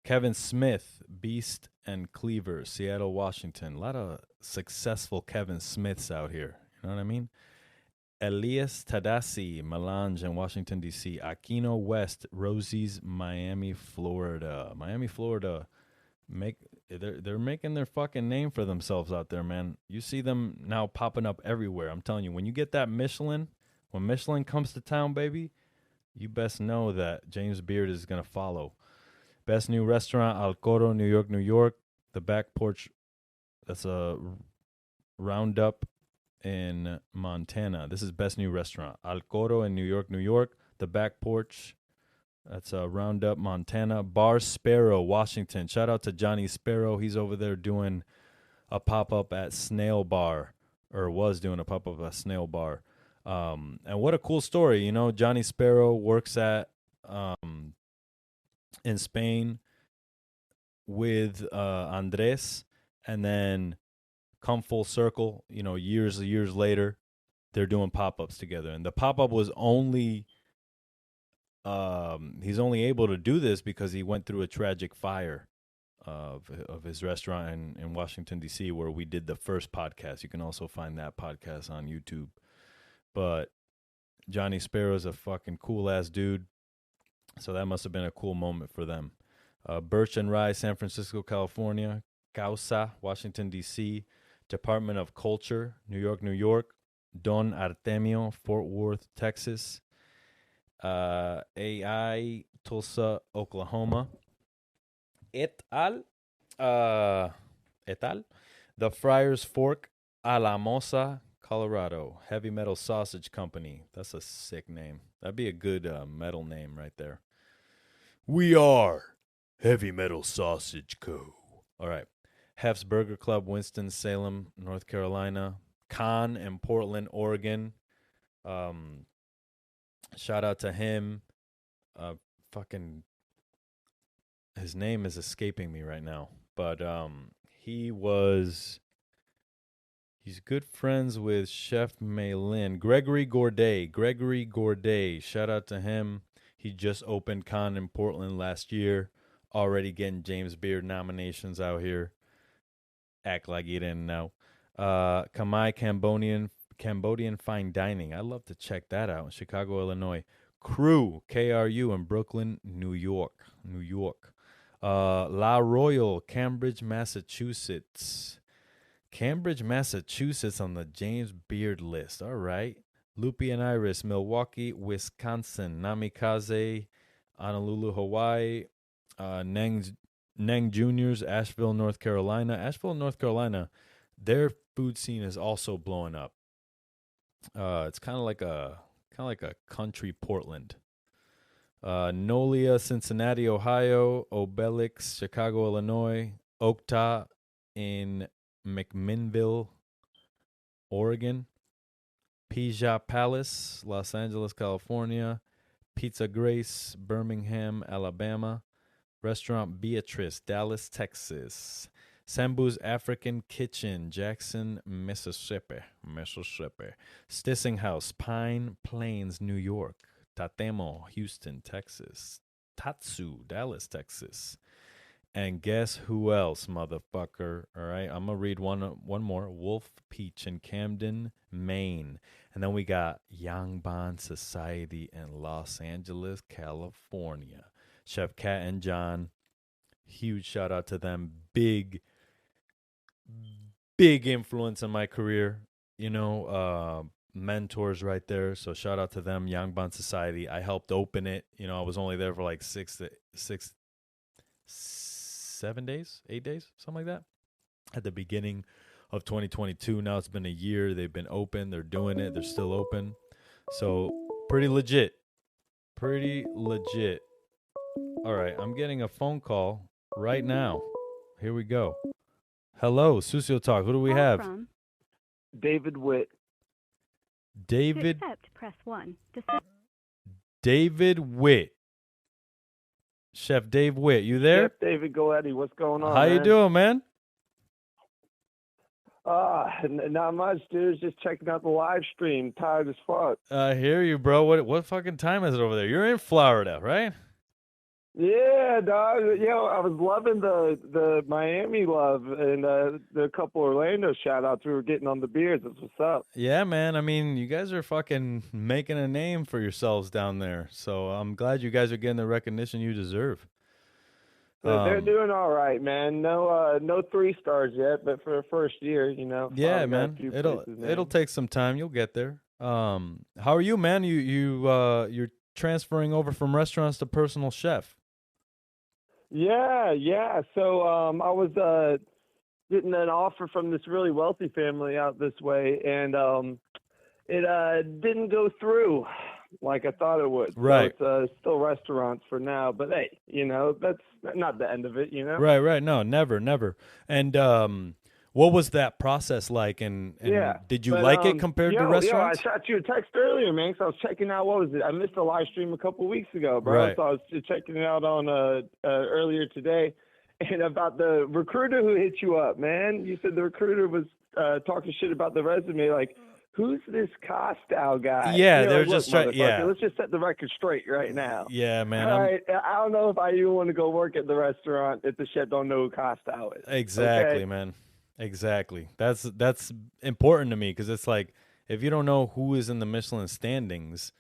Kevin Smith, Beast and Cleaver, Seattle, Washington. A lot of successful Kevin Smiths out here. You know what I mean? Elias Tadasi, Melange in Washington, D.C. Aquino West, Rosie's, Miami, Florida. They're making their fucking name for themselves out there, man. You see them now popping up everywhere. I'm telling you, when you get that Michelin, when Michelin comes to town, baby, you best know that James Beard is going to follow. Best new restaurant, Al Coro, New York, New York. The Back Porch, that's a roundup in Montana. This is Best New Restaurant. Al Coro in New York, New York. The Back Porch. That's Roundup, Montana. Bar Sparrow, Washington. Shout out to Johnny Sparrow. He's over there doing a pop-up at Snail Bar, or was doing a pop-up at Snail Bar. And what a cool story. You know, Johnny Sparrow works at in Spain with Andres, and then come full circle, you know, years later, they're doing pop-ups together. And the pop-up was only he's only able to do this because he went through a tragic fire of his restaurant in Washington, D.C., where we did the first podcast. You can also find that podcast on YouTube. But Johnny Sparrow's a fucking cool-ass dude, so that must have been a cool moment for them. Birch and Rye, San Francisco, California. Causa, Washington, D.C. Department of Culture, New York, New York. Don Artemio, Fort Worth, Texas. AI, Tulsa, Oklahoma. Et al. The Friars Fork, Alamosa, Colorado. Heavy Metal Sausage Company. That's a sick name. That'd be a good metal name right there. We are Heavy Metal Sausage Co. All right. Hef's Burger Club, Winston-Salem, North Carolina. Khan in Portland, Oregon. Shout out to him. His name is escaping me right now. But he's good friends with Chef Maylin. Gregory Gourdet. Shout out to him. He just opened Khan in Portland last year. Already getting James Beard nominations out here. Act like you didn't know. Kamai Cambodian Fine Dining. I'd love to check that out in Chicago, Illinois. Crew, KRU in Brooklyn, New York. La Royal, Cambridge, Massachusetts. Cambridge, Massachusetts on the James Beard list. All right. Loopy and Iris, Milwaukee, Wisconsin. Namikaze, Honolulu, Hawaii. Neng Juniors, Asheville, North Carolina. Their food scene is also blowing up. It's kind of like a country Portland. Nolia, Cincinnati, Ohio. Obelix, Chicago, Illinois. Okta in McMinnville, Oregon. Pija Palace, Los Angeles, California. Pizza Grace, Birmingham, Alabama. Restaurant Beatrice, Dallas, Texas. Sambu's African Kitchen, Jackson, Mississippi. Stissing House, Pine Plains, New York. Tatemo, Houston, Texas. Tatsu, Dallas, Texas. And guess who else, motherfucker? All right, I'm going to read one more. Wolf Peach in Camden, Maine. And then we got Yangban Society in Los Angeles, California. Chef Kat and John, huge shout out to them. Big influence in my career. You know, mentors right there. So shout out to them, Yangban Society. I helped open it. You know, I was only there for like 7 days, 8 days, something like that. At the beginning of 2022. Now it's been a year. They've been open. They're doing it. They're still open. So pretty legit. All right, I'm getting a phone call right now. Here we go. Hello, Sucio Talk. Who do we have? From David Witt. David. to accept, press 1. David Witt. Chef Dave Witt, you there? Chef David Goetti, what's going on? How you doing, man? Not much, dude. Just checking out the live stream. Tired as fuck. I hear you, bro. What fucking time is it over there? You're in Florida, right? Yeah, dog. I was loving the Miami love and the couple Orlando shout-outs we were getting on the beers. That's what's up. Yeah, man. I mean, you guys are fucking making a name for yourselves down there. So I'm glad you guys are getting the recognition you deserve. They're doing all right, man. No 3 stars yet, but for the first year, you know. Yeah, man. It'll take some time. You'll get there. How are you, man? You're transferring over from restaurants to personal chef. Yeah. So I was getting an offer from this really wealthy family out this way, and it didn't go through like I thought it would. Right. So it's still restaurants for now, but hey, that's not the end of it, Right. No, never. And what was that process like? And did you like it compared to restaurants? I shot you a text earlier, man, because I was checking out, what was it? I missed a live stream a couple of weeks ago, bro. Right. So I was checking it out on earlier today. And about the recruiter who hit you up, man. You said the recruiter was talking shit about the resume, like, who's this Costow guy? Yeah, they're just trying. Yeah, let's just set the record straight right now. Yeah, man. All right, I don't know if I even want to go work at the restaurant if the chef don't know who Costow is. Exactly, okay? Man. Exactly. That's important to me because it's like if you don't know who is in the Michelin standings,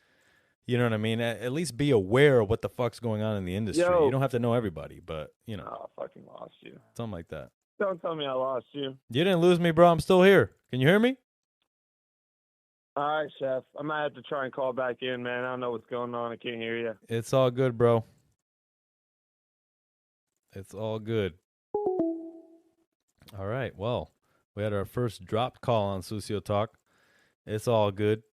you know what I mean. At least be aware of what the fuck's going on in the industry. You don't have to know everybody, but Oh, I fucking lost you. Something like that. Don't tell me I lost you. You didn't lose me, bro. I'm still here. Can you hear me? All right, Chef. I might have to try and call back in, man. I don't know what's going on. I can't hear you. It's all good, bro. It's all good. All right. Well, we had our first dropped call on Sucio Talk. It's all good.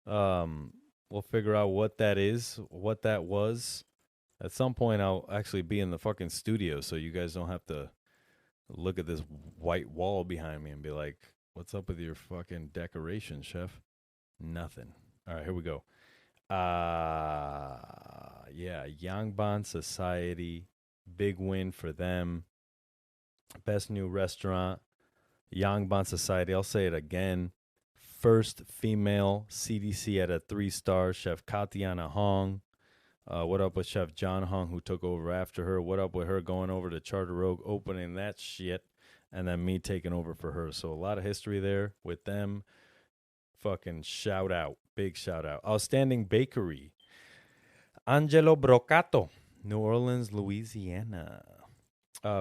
We'll figure out what that is, what that was. At some point, I'll actually be in the fucking studio so you guys don't have to look at this white wall behind me and be like, what's up with your fucking decoration, chef? Nothing. All right, here we go. Yangban Society, big win for them. Best new restaurant, Yangban Society. I'll say it again. First female CDC at a 3-star, Chef Katiana Hong. What up with Chef John Hong, who took over after her? What up with her going over to Charter Oak, opening that shit, and then me taking over for her? So a lot of history there with them. Fucking shout out. Big shout out. Outstanding Bakery. Angelo Brocato, New Orleans, Louisiana.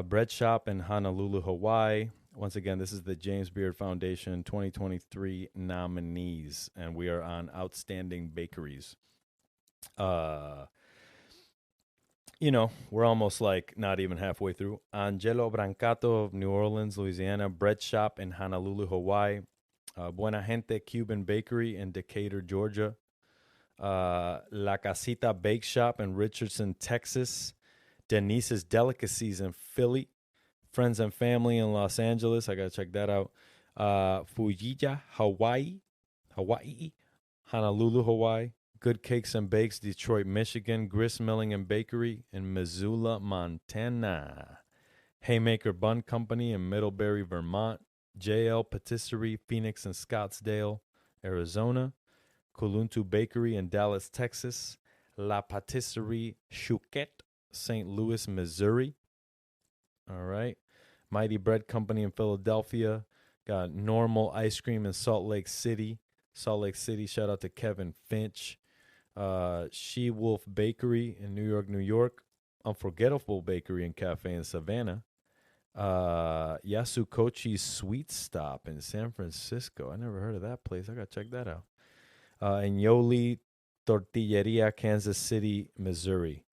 Bread Shop in Honolulu, Hawaii. Once again, this is the James Beard Foundation 2023 nominees, and we are on Outstanding Bakeries. We're almost like not even halfway through. Angelo Brancato of New Orleans, Louisiana. Bread Shop in Honolulu, Hawaii. Buena Gente Cuban Bakery in Decatur, Georgia. La Casita Bake Shop in Richardson, Texas. Denise's Delicacies in Philly. Friends and Family in Los Angeles. I got to check that out. Fujiya, Hawaii. Honolulu, Hawaii. Good Cakes and Bakes, Detroit, Michigan. Grist Milling and Bakery in Missoula, Montana. Haymaker Bun Company in Middlebury, Vermont. JL Patisserie, Phoenix and Scottsdale, Arizona. Kuluntu Bakery in Dallas, Texas. La Patisserie Chouquette, St. Louis, Missouri. All right. Mighty Bread Company in Philadelphia. Got Normal Ice Cream in Salt Lake City. Shout out to Kevin Finch. She Wolf Bakery in New York. Unforgettable Bakery and Cafe in Savannah. Yasukochi's Sweet Stop in San Francisco. I never heard of that place. I got to check that out. And Yoli Tortilleria, Kansas City, Missouri.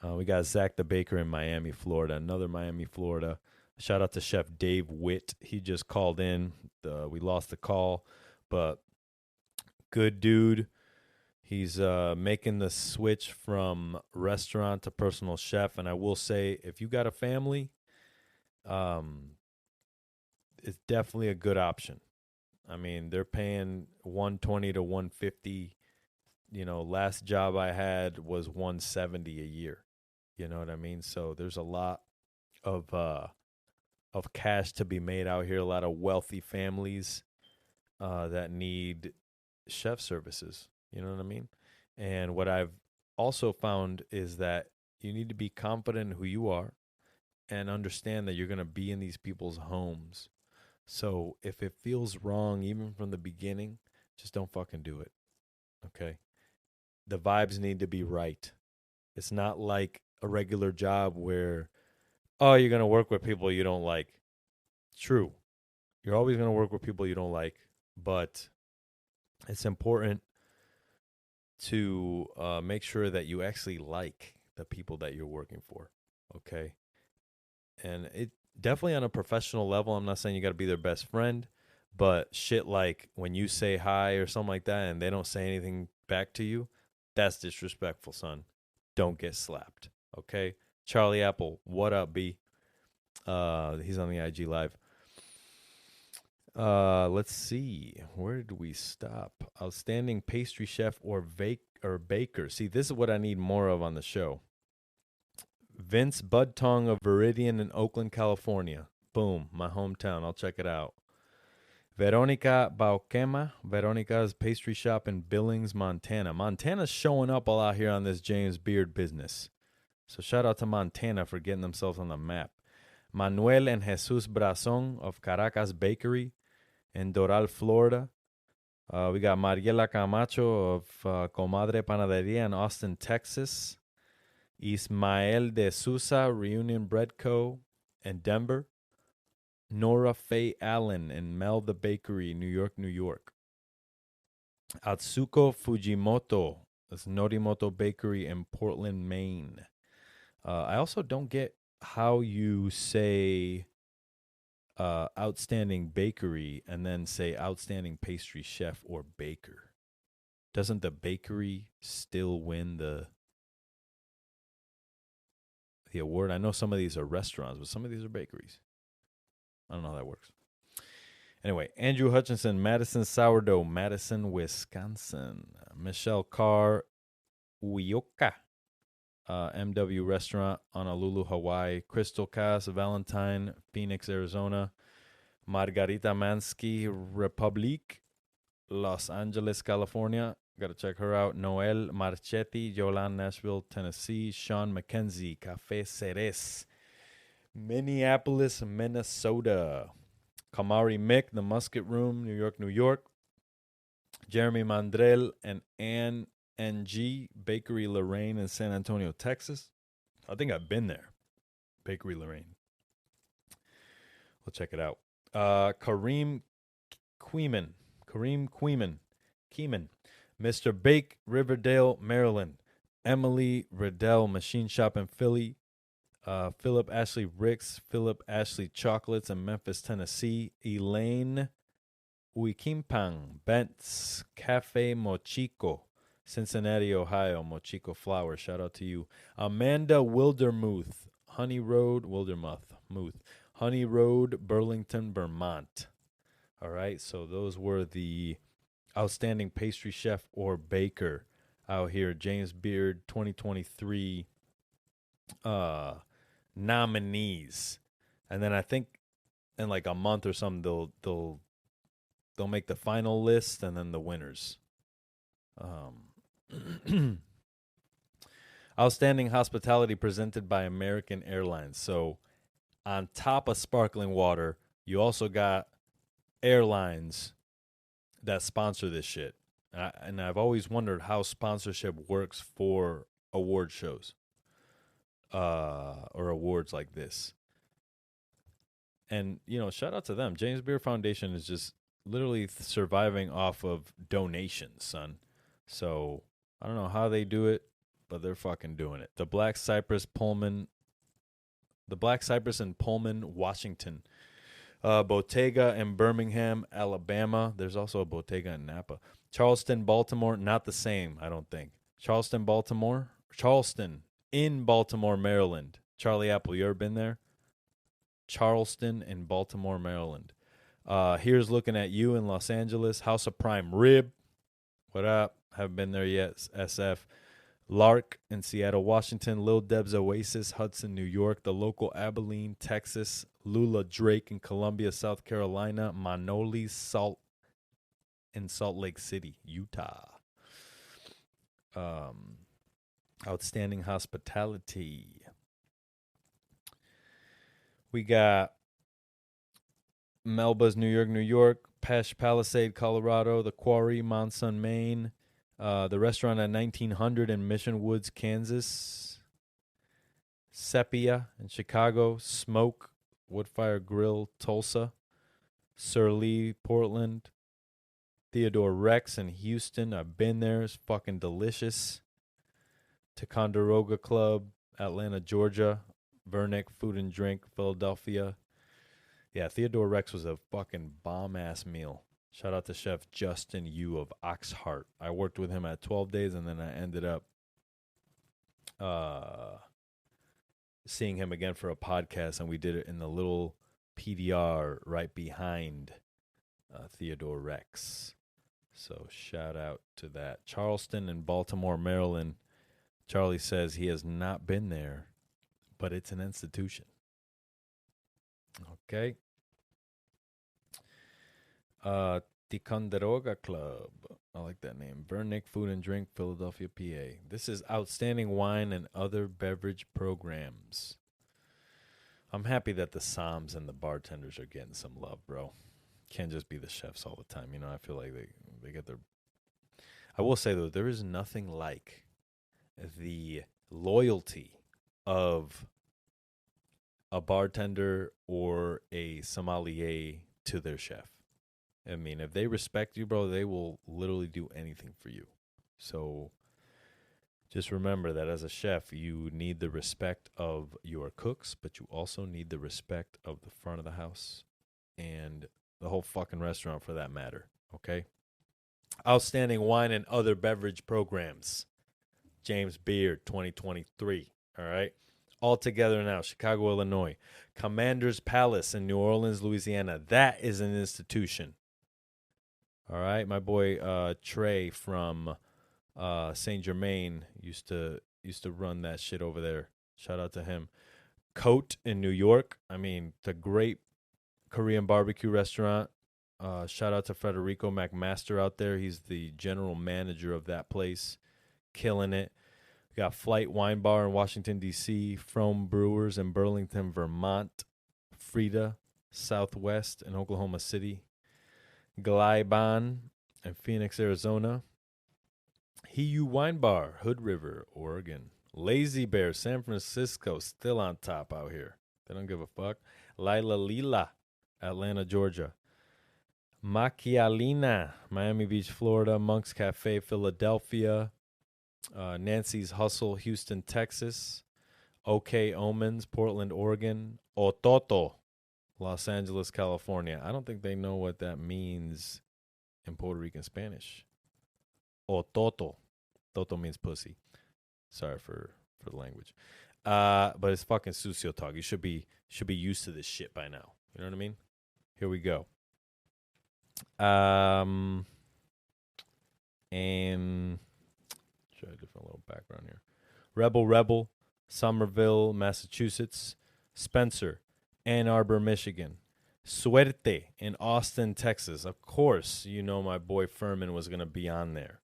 We got Zach the Baker in Miami, Florida. Another Miami, Florida. Shout out to Chef Dave Witt. He just called in. We lost the call, but good dude. He's making the switch from restaurant to personal chef. And I will say, if you got a family, it's definitely a good option. I mean, they're paying $120 to $150. Last job I had was $170 a year. You know what I mean? So there's a lot of cash to be made out here. A lot of wealthy families that need chef services. You know what I mean? And what I've also found is that you need to be confident in who you are and understand that you're going to be in these people's homes. So if it feels wrong, even from the beginning, just don't fucking do it. Okay? The vibes need to be right. It's not like a regular job where, you're going to work with people you don't like. True. You're always going to work with people you don't like, but it's important to make sure that you actually like the people that you're working for. Okay? And definitely on a professional level. I'm not saying you got to be their best friend, but shit like when you say hi or something like that and they don't say anything back to you, that's disrespectful, son. Don't get slapped, okay? Charlie Apple, what up, B? He's on the IG Live. Let's see. Where did we stop? Outstanding pastry chef or baker. See, this is what I need more of on the show. Vince Budtong of Viridian in Oakland, California. Boom, my hometown. I'll check it out. Veronica Bauquema. Veronica's pastry shop in Billings, Montana. Montana's showing up a lot here on this James Beard business. So shout out to Montana for getting themselves on the map. Manuel and Jesus Brazon of Caracas Bakery in Doral, Florida. We got Mariela Camacho of Comadre Panaderia in Austin, Texas. Ismael de Sousa, Reunion Bread Co. in Denver. Nora Faye Allen in Mel the Bakery, New York, New York. Atsuko Fujimoto, that's Norimoto Bakery in Portland, Maine. I also don't get how you say outstanding bakery and then say outstanding pastry chef or baker. Doesn't the bakery still win the award? I know some of these are restaurants, but some of these are bakeries. I don't know how that works. Anyway, Andrew Hutchinson, Madison Sourdough, Madison, Wisconsin. Michelle Carr, Uyoka, MW Restaurant, Honolulu, Hawaii. Crystal Cass, Valentine, Phoenix, Arizona. Margarita Mansky, Republic, Los Angeles, California. Got to check her out. Noel Marchetti, Yolan, Nashville, Tennessee. Sean McKenzie, Café Ceres, Minneapolis, Minnesota. Kamari Mick, The Musket Room, New York, New York. Jeremy Mandrell and Ann NG, Bakery Lorraine in San Antonio, Texas. I think I've been there. Bakery Lorraine. We'll check it out. Kareem Queeman. Mr. Bake, Riverdale, Maryland. Emily Riddell, Machine Shop in Philly. Philip Ashley Ricks, Philip Ashley Chocolates in Memphis, Tennessee. Elaine Uikimpang, Bent's Cafe Mochico, Cincinnati, Ohio. Mochico Flower, shout out to you. Amanda Wildermuth, Honey Road, Burlington, Vermont. All right, so those were the outstanding pastry chef or baker out here. James Beard 2023 nominees, and then I think in like a month or something they'll make the final list and then the winners. Outstanding hospitality presented by American Airlines. So on top of sparkling water, you also got airlines that sponsor this shit, and I've always wondered how sponsorship works for award shows. Or awards like this. And, shout out to them. James Beard Foundation is just literally surviving off of donations, son. So, I don't know how they do it, but they're fucking doing it. The Black Cypress in Pullman, Washington. Bottega in Birmingham, Alabama. There's also a Bottega in Napa. Charleston, Baltimore. Not the same, I don't think. Charleston in Baltimore, Maryland. Charlie Apple, you ever been there? Charleston in Baltimore, Maryland. Here's Looking at You in Los Angeles. House of Prime Rib. What up? Haven't been there yet. SF. Lark in Seattle, Washington. Lil Deb's Oasis, Hudson, New York. The Local, Abilene, Texas. Lula Drake in Columbia, South Carolina. Manoli's Salt in Salt Lake City, Utah. Outstanding hospitality. We got Melba's, New York, New York. Pesh Palisade, Colorado. The Quarry, Monson, Maine. The restaurant at 1900 in Mission Woods, Kansas. Sepia in Chicago. Smoke, Woodfire Grill, Tulsa. Sir Lee, Portland. Theodore Rex in Houston. I've been there. It's fucking delicious. Ticonderoga Club, Atlanta, Georgia. Vernick Food and Drink, Philadelphia. Yeah, Theodore Rex was a fucking bomb-ass meal. Shout out to Chef Justin Yu of Oxheart. I worked with him at 12 Days, and then I ended up seeing him again for a podcast, and we did it in the little PDR right behind Theodore Rex. So shout out to that. Charleston and Baltimore, Maryland. Charlie says he has not been there, but it's an institution. Okay. Ticonderoga Club. I like that name. Vernick Food and Drink, Philadelphia, PA. This is outstanding wine and other beverage programs. I'm happy that the Psalms and the bartenders are getting some love, bro. Can't just be the chefs all the time. You know, I feel like they get their... I will say, though, there is nothing like the loyalty of a bartender or a sommelier to their chef. I mean, if they respect you, bro, they will literally do anything for you. So just remember that as a chef, you need the respect of your cooks, but you also need the respect of the front of the house and the whole fucking restaurant for that matter, okay? Outstanding wine and other beverage programs. James Beard, 2023, all right? All together now, Chicago, Illinois. Commander's Palace in New Orleans, Louisiana. That is an institution. All right, my boy Trey from Saint Germain used to run that shit over there. Shout out to him. Cote in New York. I mean, the great Korean barbecue restaurant. Shout out to Federico McMaster out there. He's the general manager of that place, killing it. We got Flight Wine Bar in Washington, D.C., Frome Brewers in Burlington, Vermont, Frida, Southwest in Oklahoma City, Glyban in Phoenix, Arizona, Hiyu Wine Bar, Hood River, Oregon, Lazy Bear, San Francisco, still on top out here. They don't give a fuck. Lila Lila, Atlanta, Georgia, Macchialina, Miami Beach, Florida, Monk's Cafe, Philadelphia, Nancy's Hustle, Houston, Texas, OK Omens, Portland, Oregon, Ototo, Los Angeles, California. I don't think they know what that means in Puerto Rican Spanish. Ototo. Toto means pussy. Sorry for the language. But it's fucking Sucio talk. You should be used to this shit by now. You know what I mean? Here we go. And try a different little background here. Rebel, Somerville, Massachusetts. Spencer, Ann Arbor, Michigan. Suerte in Austin, Texas. Of course, you know my boy Furman was going to be on there.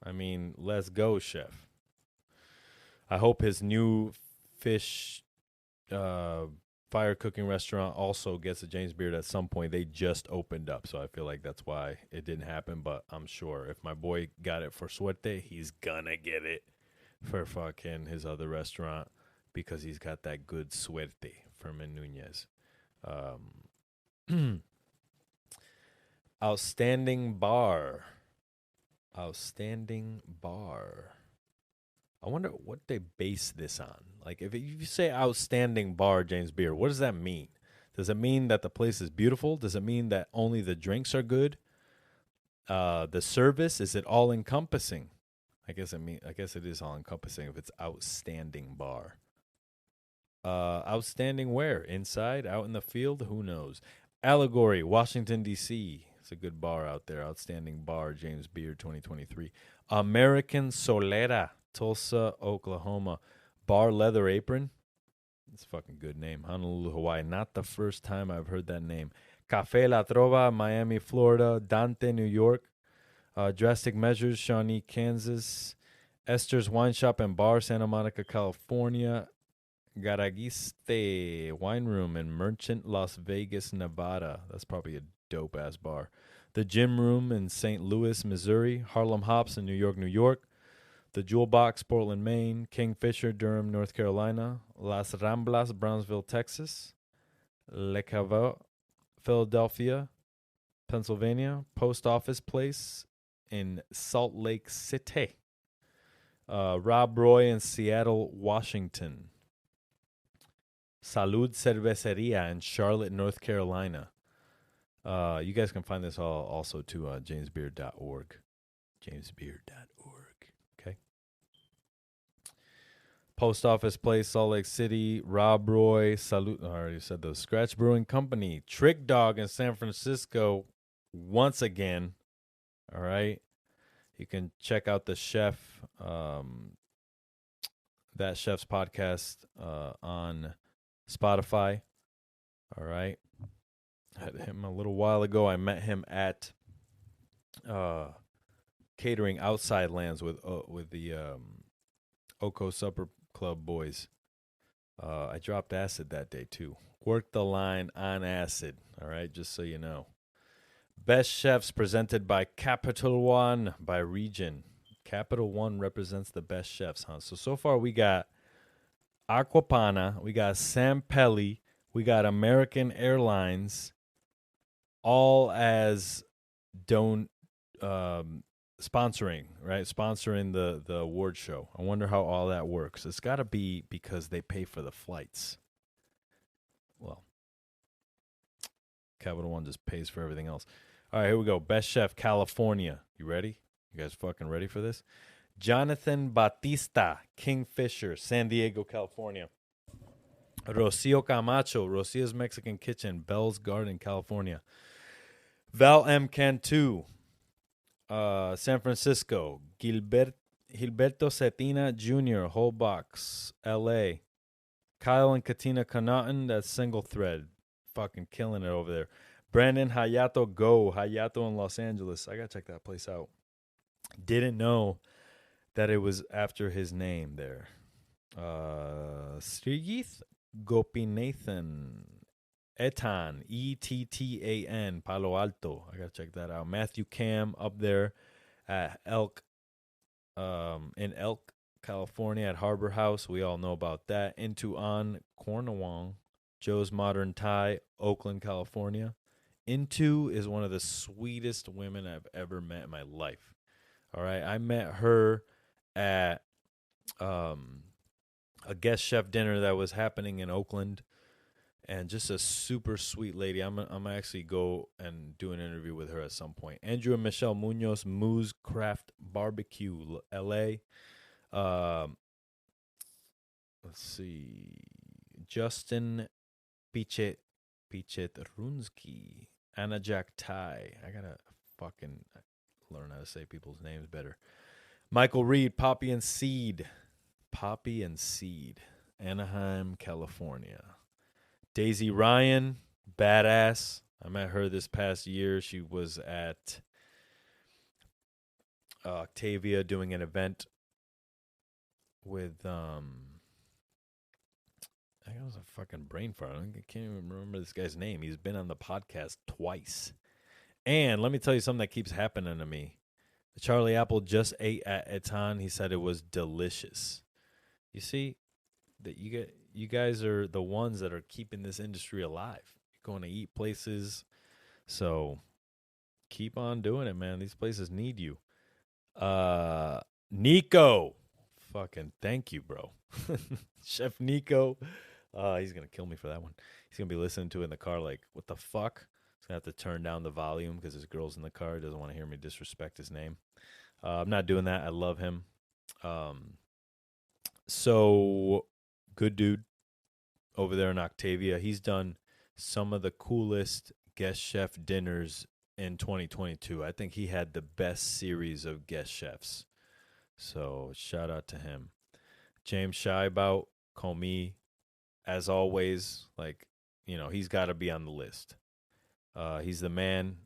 I mean, let's go, chef. I hope his new fish fire cooking restaurant also gets a James Beard at some point. They just opened up, so I feel like that's why it didn't happen, but I'm sure if my boy got it for Suerte, he's gonna get it for fucking his other restaurant because he's got that good Suerte, Furman Nunez. Outstanding bar. I wonder what they base this on. Like, if you say outstanding bar, James Beard, what does that mean? Does it mean that the place is beautiful? Does it mean that only the drinks are good? The service, is it all encompassing? I guess it is all encompassing if it's outstanding bar. Outstanding where? Inside, out in the field? Who knows? Allegory, Washington, D.C. It's a good bar out there. Outstanding bar, James Beard, 2023. American Solera, Tulsa, Oklahoma. Bar Leather Apron. It's a fucking good name. Honolulu, Hawaii. Not the first time I've heard that name. Cafe La Trova, Miami, Florida. Dante, New York. Drastic Measures, Shawnee, Kansas. Esther's Wine Shop and Bar, Santa Monica, California. Garagiste Wine Room in Merchant, Las Vegas, Nevada. That's probably a dope-ass bar. The Gym Room in St. Louis, Missouri. Harlem Hops in New York, New York. The Jewel Box, Portland, Maine. Kingfisher, Durham, North Carolina. Las Ramblas, Brownsville, Texas. Le Caveau, Philadelphia, Pennsylvania. Post Office Place in Salt Lake City. Rob Roy in Seattle, Washington. Salud Cerveceria in Charlotte, North Carolina. You guys can find this all also to jamesbeard.org. Jamesbeard.org. Okay. Post Office Place, Salt Lake City. Rob Roy. Salud. I already said those. Scratch Brewing Company. Trick Dog in San Francisco. Once again. All right. You can check out the chef, that chef's podcast on Spotify. All right. I had him a little while ago. I met him at Catering Outside Lands with the Oko Supper Club boys. I dropped acid that day too. Worked the line on acid. All right, just so you know. Best Chefs presented by Capital One by region. Capital One represents the best chefs, huh? So far we got Aquapana, we got Sam Pelli, we got American Airlines, all as sponsoring, right? Sponsoring the award show. I wonder how all that works. It's got to be because they pay for the flights. Well, Capital One just pays for everything else. All right, here we go. Best Chef, California. You ready? You guys fucking ready for this? Jonathan Batista, Kingfisher, San Diego, California. Rocio Camacho, Rocia's Mexican Kitchen, Bell's Garden, California. Val M. Cantu, San Francisco. Gilberto Cetina Jr., Whole Box, L.A. Kyle and Katina Connaughton, that's Single Thread. Fucking killing it over there. Brandon Hayato Go, Hayato in Los Angeles. I got to check that place out. Didn't know that it was after his name there. Srigith Gopinathan Etan, Ettan, Palo Alto. I got to check that out. Matthew Cam up there at in Elk, California at Harbor House. We all know about that. Intuan Cornwall, Joe's Modern Thai, Oakland, California. Intu is one of the sweetest women I've ever met in my life. All right, I met her at a guest chef dinner that was happening in Oakland, and just a super sweet lady. I'm actually go and do an interview with her at some point. Andrew and Michelle Munoz, Moose Craft Barbecue, L.A. Let's see, Justin Pichet Runsky, Anna Jack Tai. I gotta fucking learn how to say people's names better. Michael Reed, Poppy and Seed, Anaheim, California. Daisy Ryan, badass. I met her this past year. She was at Octavia doing an event with I was a fucking brain fart. I can't even remember this guy's name. He's been on the podcast twice. And let me tell you something that keeps happening to me. Charlie Apple just ate at Etan. He said it was delicious. You see, that you guys are the ones that are keeping this industry alive. You're going to eat places. So keep on doing it, man. These places need you. Nico. Fucking thank you, bro. Chef Nico. He's going to kill me for that one. He's going to be listening to it in the car like, what the fuck? He's going to have to turn down the volume because his girl's in the car. He doesn't want to hear me disrespect his name. I'm not doing that. I love him. So, good dude over there in Octavia. He's done some of the coolest guest chef dinners in 2022. I think he had the best series of guest chefs. So, shout out to him. James Scheibout, Comey, as always, like, you know, he's got to be on the list. He's the man.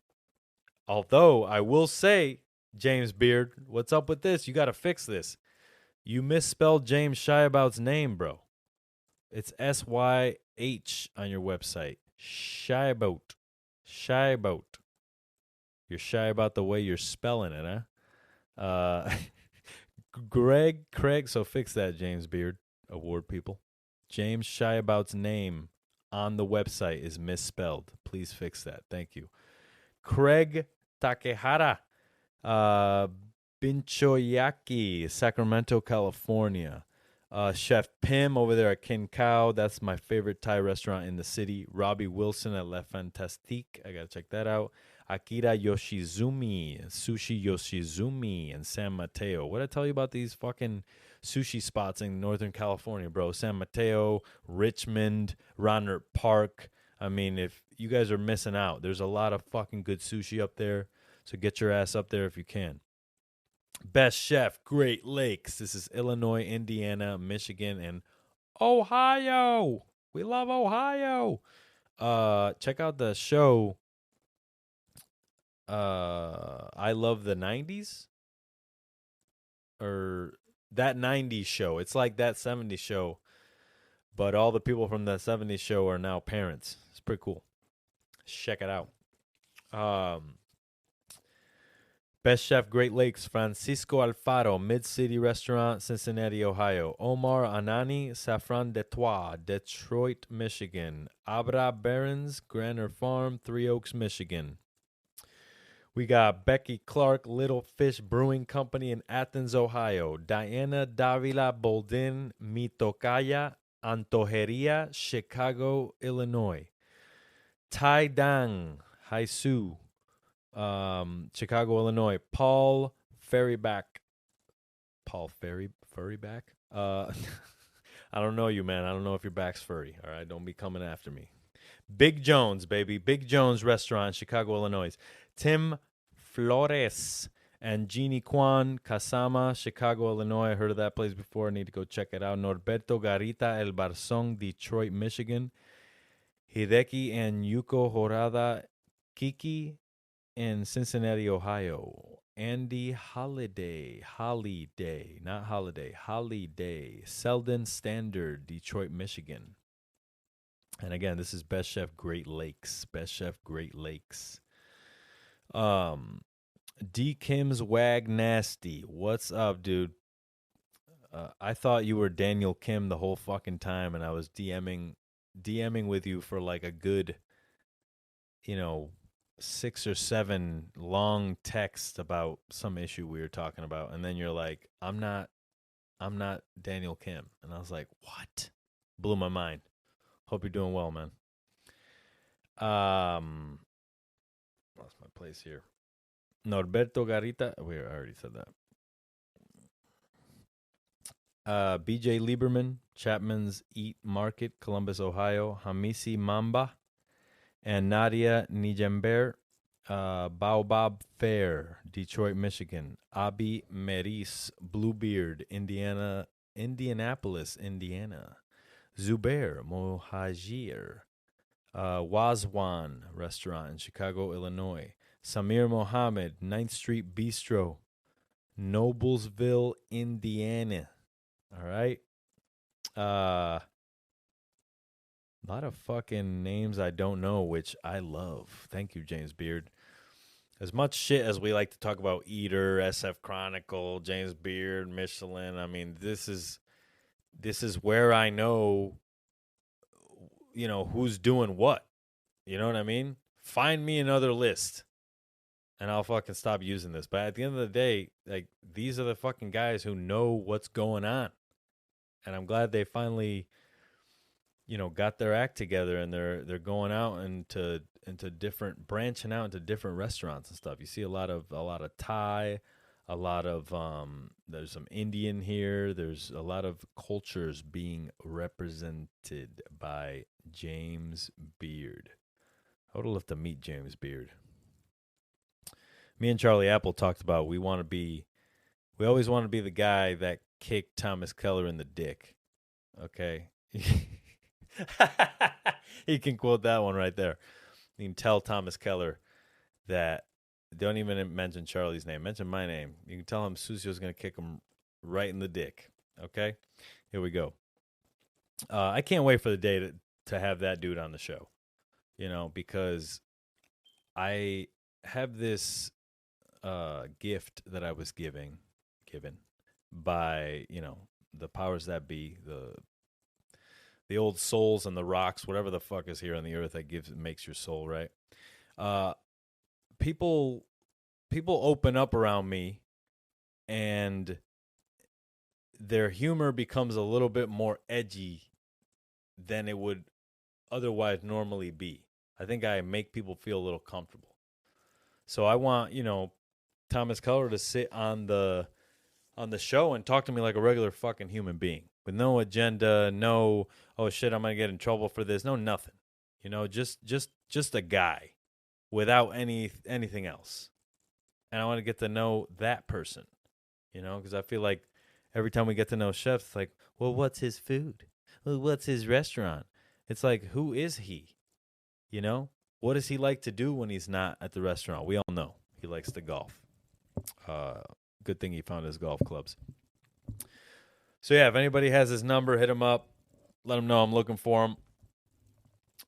Although, I will say, James Beard, what's up with this? You got to fix this. You misspelled James Scheibout's name, bro. It's S-Y-H on your website. Scheibout. Scheibout. You're shy about the way you're spelling it, huh? Craig, so fix that, James Beard, award people. James Scheibout's name on the website is misspelled. Please fix that. Thank you. Craig Takehara, Binchoyaki, Sacramento, California. Chef Pim over there at Kin Cow. That's my favorite Thai restaurant in the city. Robbie Wilson at Le Fantastique. I got to check that out. Akira Yoshizumi, Sushi Yoshizumi in San Mateo. What did I tell you about these fucking sushi spots in Northern California, bro? San Mateo, Richmond, Ronert Park. I mean, if you guys are missing out, there's a lot of fucking good sushi up there. So get your ass up there if you can. Best Chef, Great Lakes. This is Illinois, Indiana, Michigan, and Ohio. We love Ohio. Check out the show. I Love the 90s. Or that 90s show. It's like that 70s show. But all the people from that 70s show are now parents. It's pretty cool. Check it out. Best Chef, Great Lakes, Francisco Alfaro, Mid-City Restaurant, Cincinnati, Ohio. Omar Anani, Safran de Trois, Detroit, Michigan. Abra Barons, Granner Farm, Three Oaks, Michigan. We got Becky Clark, Little Fish Brewing Company in Athens, Ohio. Diana Davila Boldin, Mitokaya, Antojeria, Chicago, Illinois. Tai Dang, Haisu, Chicago, Illinois. Paul Ferryback. I don't know you, man. I don't know if your back's furry. All right, don't be coming after me. Big Jones, baby. Big Jones Restaurant, Chicago, Illinois. Tim Flores and Jeannie Kwan, Kasama, Chicago, Illinois. I heard of that place before. I need to go check it out. Norberto Garita, El Barzón, Detroit, Michigan. Hideki and Yuko Horada Kiki in Cincinnati, Ohio. Andy Holiday, not Holiday, Holiday. Selden Standard, Detroit, Michigan. And again, this is Best Chef Great Lakes. Best Chef Great Lakes. D. Kim's Wag Nasty. What's up, dude? I thought you were Daniel Kim the whole fucking time, and I was DMing with you for like a good, 6 or 7 long texts about some issue we were talking about, and then you're like, I'm not Daniel Kim. And I was like, what? Blew my mind. Hope you're doing well, man. Lost my place here. Norberto Garita. I already said that. BJ Lieberman, Chapman's Eat Market, Columbus, Ohio. Hamisi Mamba and Nadia Nijember, Baobab Fair, Detroit, Michigan. Abi Meris, Bluebeard, Indianapolis, Indiana. Zubair Mohajir, Wazwan Restaurant in Chicago, Illinois. Samir Mohammed, 9th Street Bistro, Noblesville, Indiana. All right. A lot of fucking names I don't know, which I love. Thank you, James Beard. As much shit as we like to talk about Eater, SF Chronicle, James Beard, Michelin, I mean, this is where I know, who's doing what. You know what I mean? Find me another list, and I'll fucking stop using this. But at the end of the day, like, these are the fucking guys who know what's going on. And I'm glad they finally, got their act together, and they're going out into branching out into different restaurants and stuff. You see a lot of Thai, a lot of there's some Indian here. There's a lot of cultures being represented by James Beard. I would love to meet James Beard. Me and Charlie Apple talked about we always want to be the guy that kicked Thomas Keller in the dick. Okay. He can quote that one right there. You can tell Thomas Keller that, don't even mention Charlie's name. Mention my name. You can tell him Sucio's going to kick him right in the dick. Okay? Here we go. I can't wait for the day to have that dude on the show. Because I have this gift that I was given by, the powers that be, the old souls and the rocks, whatever the fuck is here on the earth that makes your soul, right? People open up around me, and their humor becomes a little bit more edgy than it would otherwise normally be. I think I make people feel a little comfortable. So I want, Thomas Keller to sit on the show and talk to me like a regular fucking human being with no agenda, no, oh shit, I'm going to get in trouble for this. No, nothing. Just a guy without anything else. And I want to get to know that person, because I feel like every time we get to know chefs, it's like, well, what's his food? Well, what's his restaurant? It's like, who is he? What does he like to do when he's not at the restaurant? We all know he likes to golf. Good thing he found his golf clubs. So, yeah, if anybody has his number, hit him up. Let him know I'm looking for him.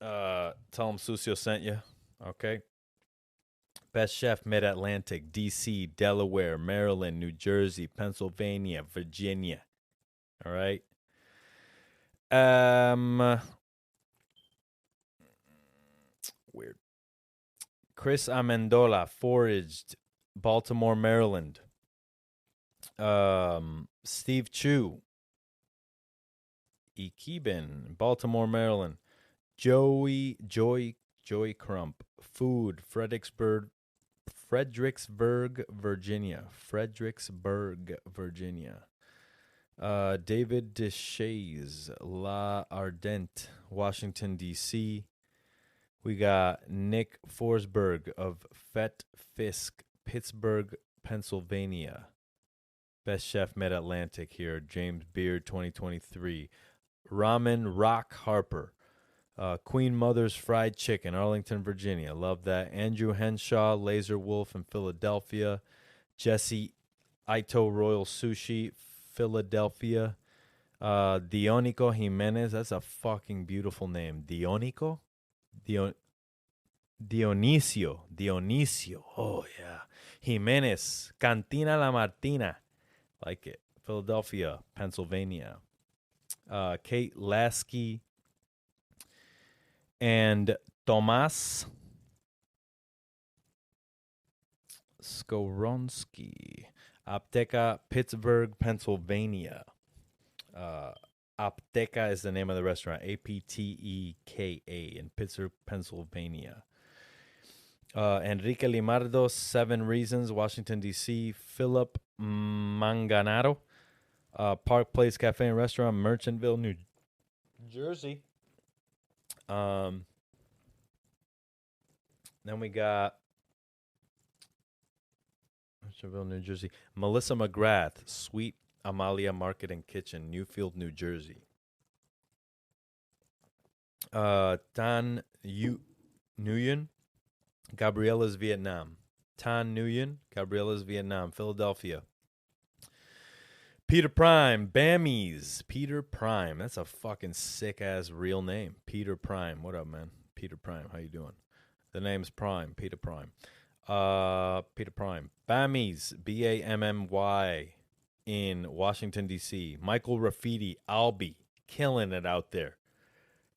Tell him Sucio sent you. Okay. Best chef Mid-Atlantic, D.C., Delaware, Maryland, New Jersey, Pennsylvania, Virginia. All right. Weird. Chris Amendola, Foraged, Baltimore, Maryland. Steve Chu, Ekeben, Baltimore, Maryland. Joy Crump, Food, Fredericksburg, Virginia. David Deshays, La Ardente, Washington, D.C. We got Nick Forsberg of Fet Fisk, Pittsburgh, Pennsylvania. Best Chef Mid-Atlantic here, James Beard, 2023. Ramen Rock Harper, Queen Mother's Fried Chicken, Arlington, Virginia. Love that. Andrew Henshaw, Laser Wolf in Philadelphia. Jesse Ito Royal Sushi, Philadelphia. Dionico Jimenez, that's a fucking beautiful name. Dionico? Dionisio. Oh, yeah. Jimenez, Cantina La Martina. Like it. Philadelphia, Pennsylvania. Kate Lasky and Tomas Skoronsky. Apteka, Pittsburgh, Pennsylvania. Apteka is the name of the restaurant. Apteka in Pittsburgh, Pennsylvania. Enrique Limardo, 7 Reasons, Washington, D.C. Philip Manganaro, Park Place Cafe and Restaurant, Merchantville, New Jersey. Then we got Merchantville, New Jersey. Melissa McGrath, Sweet Amalia Market and Kitchen, Newfield, New Jersey. Tan Nguyen, Gabriella's Vietnam. Tan Nguyen, Gabriella's Vietnam, Philadelphia. Peter Prime, Bammies. Peter Prime. That's a fucking sick-ass real name. Peter Prime. What up, man? Peter Prime. How you doing? The name's Prime. Peter Prime. Peter Prime. Bammies. B-A-M-M-Y in Washington, D.C. Michael Rafidi, Albee. Killing it out there.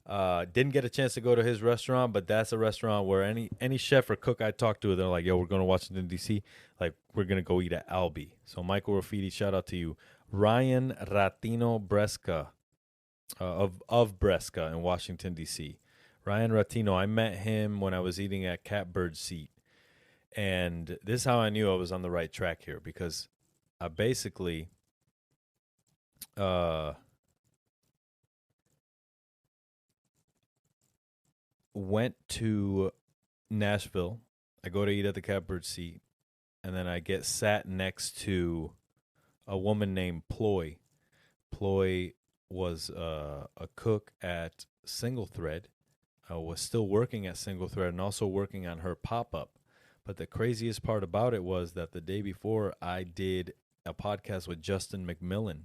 Didn't get a chance to go to his restaurant, but that's a restaurant where any chef or cook I talk to, they're like, yo, we're going to Washington, D.C. Like, we're going to go eat at Albee. So Michael Rafidi, shout out to you. Ryan Ratino Bresca of Bresca in Washington, D.C. Ryan Ratino, I met him when I was eating at Catbird Seat. And this is how I knew I was on the right track here, because I basically went to Nashville. I go to eat at the Catbird Seat, and then I get sat next to a woman named Ploy. Ploy was a cook at Single Thread, was still working at Single Thread and also working on her pop-up. But the craziest part about it was that the day before I did a podcast with Justin McMillan,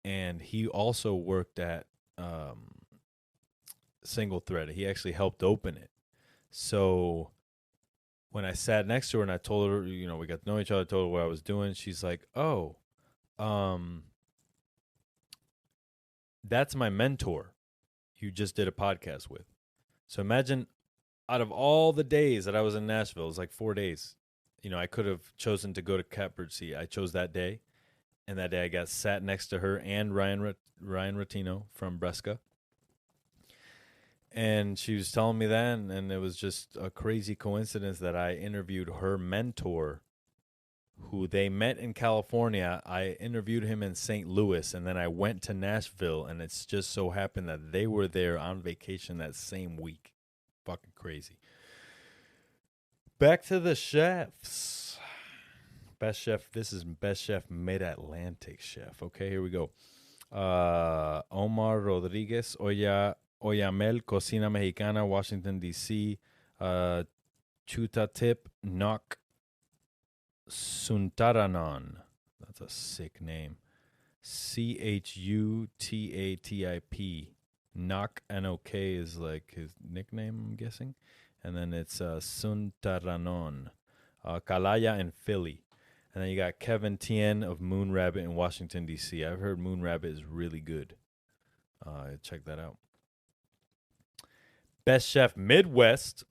and he also worked at Single Thread. He actually helped open it. So when I sat next to her and I told her, we got to know each other, I told her what I was doing, she's like, oh, that's my mentor you just did a podcast with. So imagine, out of all the days that I was in Nashville, it was like 4 days. I could have chosen to go to Catbird Seat. I chose that day. And that day I got sat next to her and Ryan Rotino from Bresca. And she was telling me that, and it was just a crazy coincidence that I interviewed her mentor, who they met in California. I interviewed him in St. Louis, and then I went to Nashville, and it's just so happened that they were there on vacation that same week. Fucking crazy. Back to the chefs. Best chef. This is Best Chef Mid-Atlantic Chef. Okay, here we go. Omar Rodriguez, Oyamel, Cocina Mexicana, Washington, D.C. Chuta Tip, Nok Suntaranon. That's a sick name. Chutatip. Nok, N-O-K is like his nickname, I'm guessing. And then it's Suntaranon. Kalaya in Philly. And then you got Kevin Tien of Moon Rabbit in Washington, D.C. I've heard Moon Rabbit is really good. Check that out. Best Chef Midwest.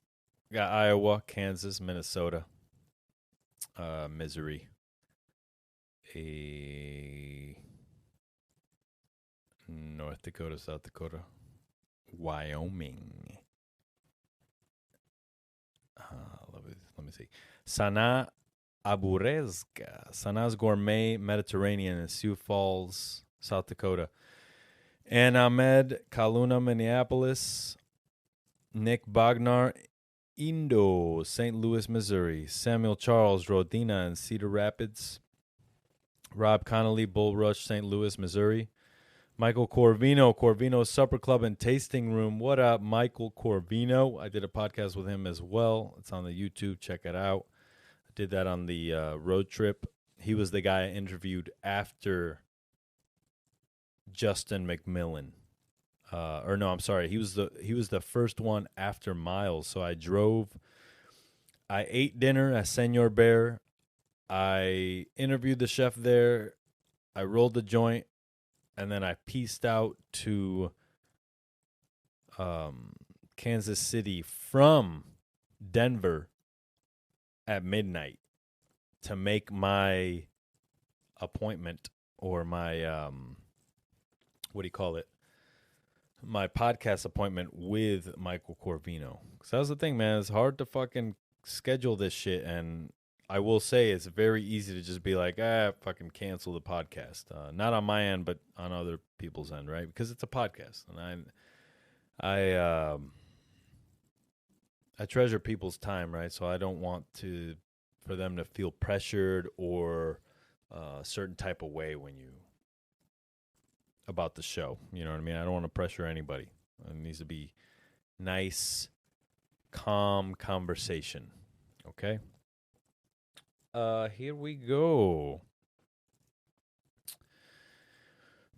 Got Iowa, Kansas, Minnesota. Missouri. North Dakota, South Dakota. Wyoming. Let me see. Sana Aburezga. Sana's Gourmet Mediterranean in Sioux Falls, South Dakota. And Ahmed Kaluna, Minneapolis. Nick Bognar, Indo, St. Louis, Missouri. Samuel Charles, Rodina in Cedar Rapids. Rob Connolly, Bull Rush, St. Louis, Missouri. Michael Corvino, Corvino Supper Club and Tasting Room. What up, Michael Corvino? I did a podcast with him as well. It's on the YouTube. Check it out. I did that on the road trip. He was the guy I interviewed after Justin McMillan. He was the first one after Miles. So I ate dinner at Senor Bear. I interviewed the chef there. I rolled the joint, and then I pieced out to Kansas City from Denver at midnight to make my appointment, or my my podcast appointment with Michael Corvino. Because that was the thing, man. It's hard to fucking schedule this shit. And I will say it's very easy to just be like, fucking cancel the podcast. Not on my end, but on other people's end, right? Because it's a podcast. And I treasure people's time, right? So I don't want for them to feel pressured or a certain type of way about the show. You know what I mean? I don't want to pressure anybody. It needs to be nice, calm conversation. Okay? Here we go.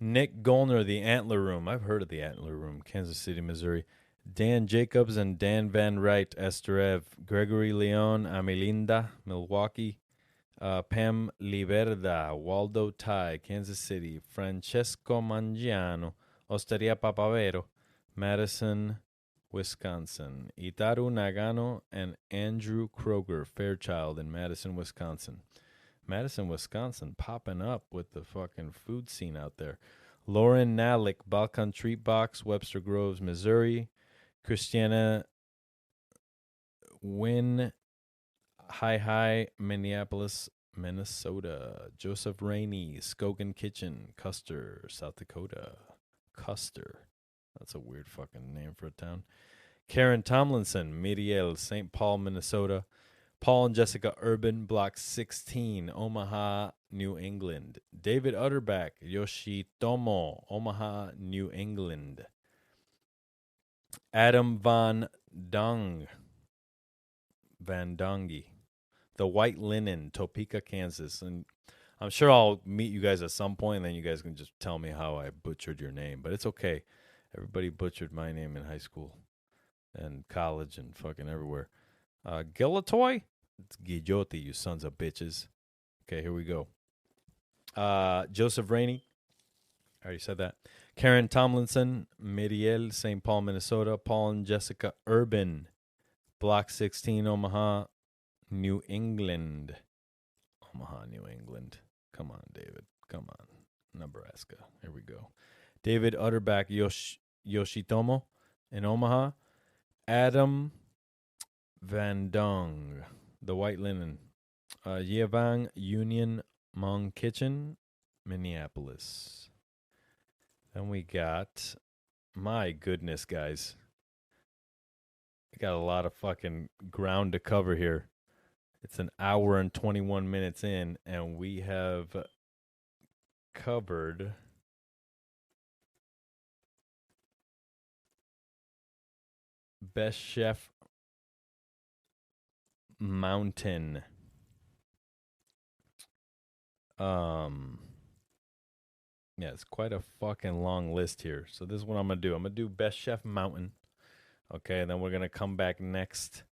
Nick Golner, The Antler Room. I've heard of The Antler Room, Kansas City, Missouri. Dan Jacobs and Dan Van Wright, Esterev. Gregory Leon, Amelinda, Milwaukee. Pam Liberda, Waldo Tai, Kansas City. Francesco Mangiano, Osteria Papavero, Madison, Wisconsin. Itaru Nagano and Andrew Kroger, Fairchild in Madison, Wisconsin. Madison, Wisconsin, popping up with the fucking food scene out there. Lauren Nalick, Balkan Treat Box, Webster Groves, Missouri. Christiana Wynn, Hi, Minneapolis, Minnesota. Joseph Rainey, Skogan Kitchen, Custer, South Dakota. Custer. That's a weird fucking name for a town. Karen Tomlinson, Miriel, St. Paul, Minnesota. Paul and Jessica Urban, Block 16, Omaha, New England. David Utterback, Yoshitomo, Omaha, New England. Adam Van Dongi, The White Linen, Topeka, Kansas. And I'm sure I'll meet you guys at some point, and then you guys can just tell me how I butchered your name. But it's okay. Everybody butchered my name in high school and college and fucking everywhere. Gilatoy? It's Guijotti, you sons of bitches. Okay, here we go. Joseph Rainey. I already said that. Karen Tomlinson, Miriel, St. Paul, Minnesota. Paul and Jessica Urban, Block 16, Omaha, New England. Omaha, New England. Come on, David. Come on. Nebraska. Here we go. David Utterback Yoshitomo in Omaha. Adam Van Dong, the White Linen. Yevang Union Hmong Kitchen, Minneapolis. Then we got, my goodness, guys. We got a lot of fucking ground to cover here. It's an hour and 21 minutes in, and we have covered Best Chef Mountain. Yeah, it's quite a fucking long list here. So this is what I'm going to do. I'm going to do Best Chef Mountain. Okay, and then we're going to come back next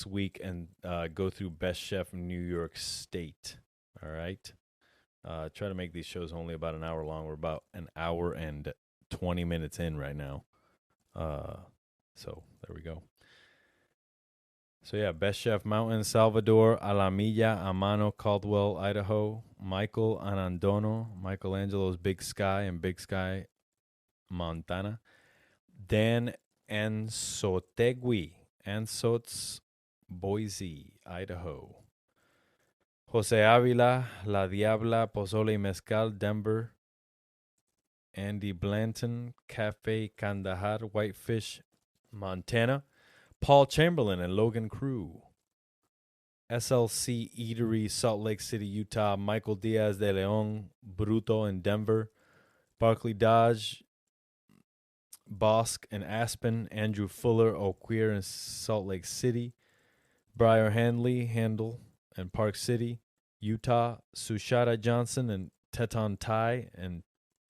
week and go through Best Chef New York State. All right? Try to make these shows only about an hour long. We're about an hour and 20 minutes in right now. So there we go. So yeah, Best Chef Mountain, Salvador Alamilla, Amano, Caldwell, Idaho, Michael Anandono, Michelangelo's Big Sky and Big Sky, Montana, Dan Ansotegui, Ansots, Boise, Idaho, Jose Avila, La Diabla, Pozole y Mezcal, Denver, Andy Blanton, Cafe Kandahar, Whitefish, Montana, Paul Chamberlain and Logan Crew, SLC Eatery, Salt Lake City, Utah, Michael Diaz de Leon, Bruto in Denver, Barclay Dodge, Bosk and Aspen, Andrew Fuller, O'Queer in Salt Lake City, Briar Handley, Handle and Park City, Utah, Sushata Johnson and Teton Tai and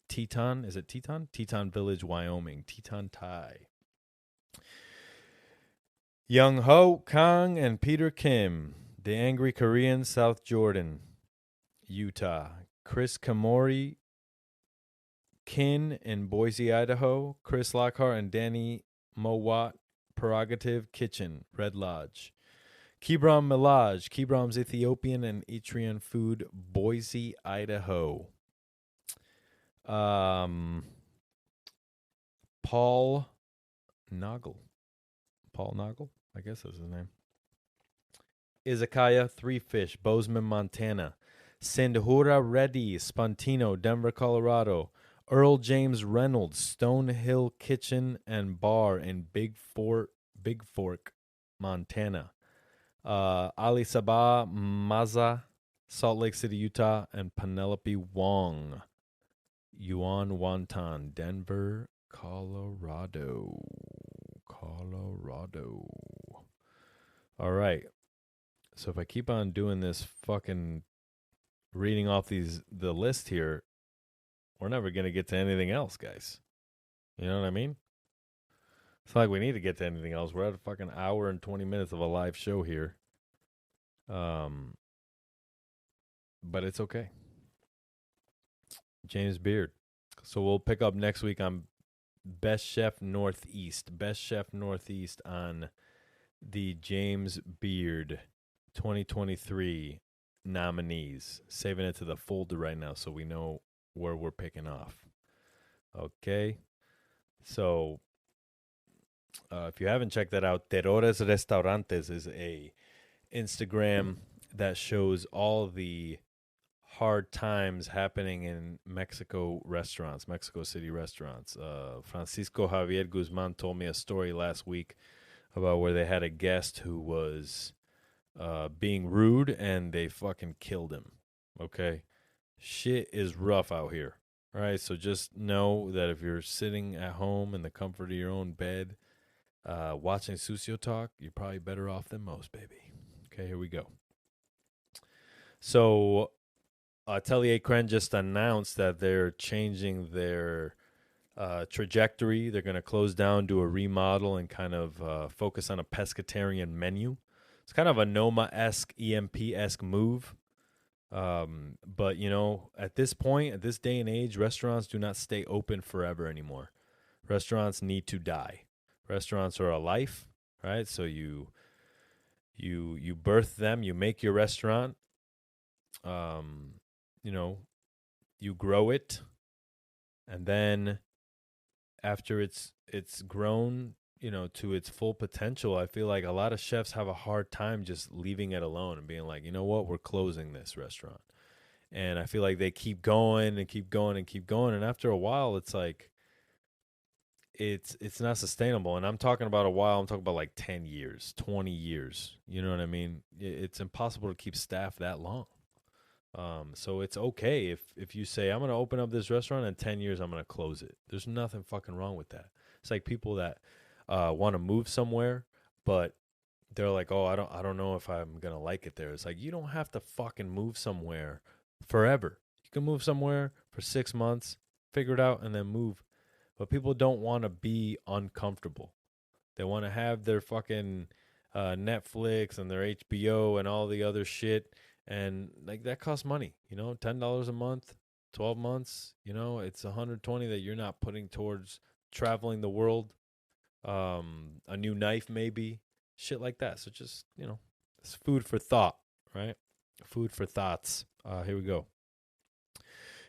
Teton, is it Teton? Teton Village, Wyoming, Teton Tai. Young Ho Kang and Peter Kim, The Angry Korean, South Jordan, Utah. Chris Kamori, Kin in Boise, Idaho. Chris Lockhart and Danny Mowat, Prerogative Kitchen, Red Lodge. Kibram Milaj, Kibram's Ethiopian and Etrian Food, Boise, Idaho. Paul Noggle, I guess that's his name. Izakaya, Three Fish, Bozeman, Montana. Sindhura Reddy, Spontino, Denver, Colorado. Earl James Reynolds, Stone Hill Kitchen and Bar in Big Fork, Montana. Ali Sabah Maza, Salt Lake City, Utah. And Penelope Wong, Yuan Wonton, Denver, Colorado. All right. So if I keep on doing this fucking reading off the list here, we're never going to get to anything else, guys. You know what I mean? It's not like we need to get to anything else. We're at a fucking hour and 20 minutes of a live show here. But it's okay. James Beard. So we'll pick up next week on Best Chef Northeast. Best Chef Northeast on the James Beard 2023 nominees. Saving it to the folder right now so we know where we're picking off. Okay. So if you haven't checked that out, Terrores Restaurantes is a Instagram that shows all the hard times happening in Mexico City restaurants. Francisco Javier Guzman told me a story last week about where they had a guest who was being rude and they fucking killed him. Okay? Shit is rough out here. All right? So just know that if you're sitting at home in the comfort of your own bed watching Sucio talk, you're probably better off than most, baby. Okay, here we go. So Atelier Cren just announced that they're changing their trajectory. They're going to close down, do a remodel, and kind of focus on a pescatarian menu. It's kind of a Noma-esque, EMP-esque move. But, you know, at this point, at this day and age, restaurants do not stay open forever anymore. Restaurants need to die. Restaurants are a life, right? So you birth them, you make your restaurant. you grow it, and then after it's grown, to its full potential, I feel like a lot of chefs have a hard time just leaving it alone and being like, you know what, we're closing this restaurant. And I feel like they keep going and keep going and keep going. And after a while, it's like, it's not sustainable. And I'm talking about a while. I'm talking about like 10 years, 20 years. You know what I mean? It's impossible to keep staff that long. So it's okay if you say, I'm going to open up this restaurant in 10 years, I'm going to close it. There's nothing fucking wrong with that. It's like people that want to move somewhere, but they're like, oh, I don't know if I'm going to like it there. It's like, you don't have to fucking move somewhere forever. You can move somewhere for 6 months, figure it out, and then move. But people don't want to be uncomfortable. They want to have their fucking Netflix and their HBO and all the other shit. And like that costs money, $10 a month, 12 months, it's $120 that you're not putting towards traveling the world, a new knife maybe, shit like that. So just, it's food for thought, right? Food for thoughts. Here we go.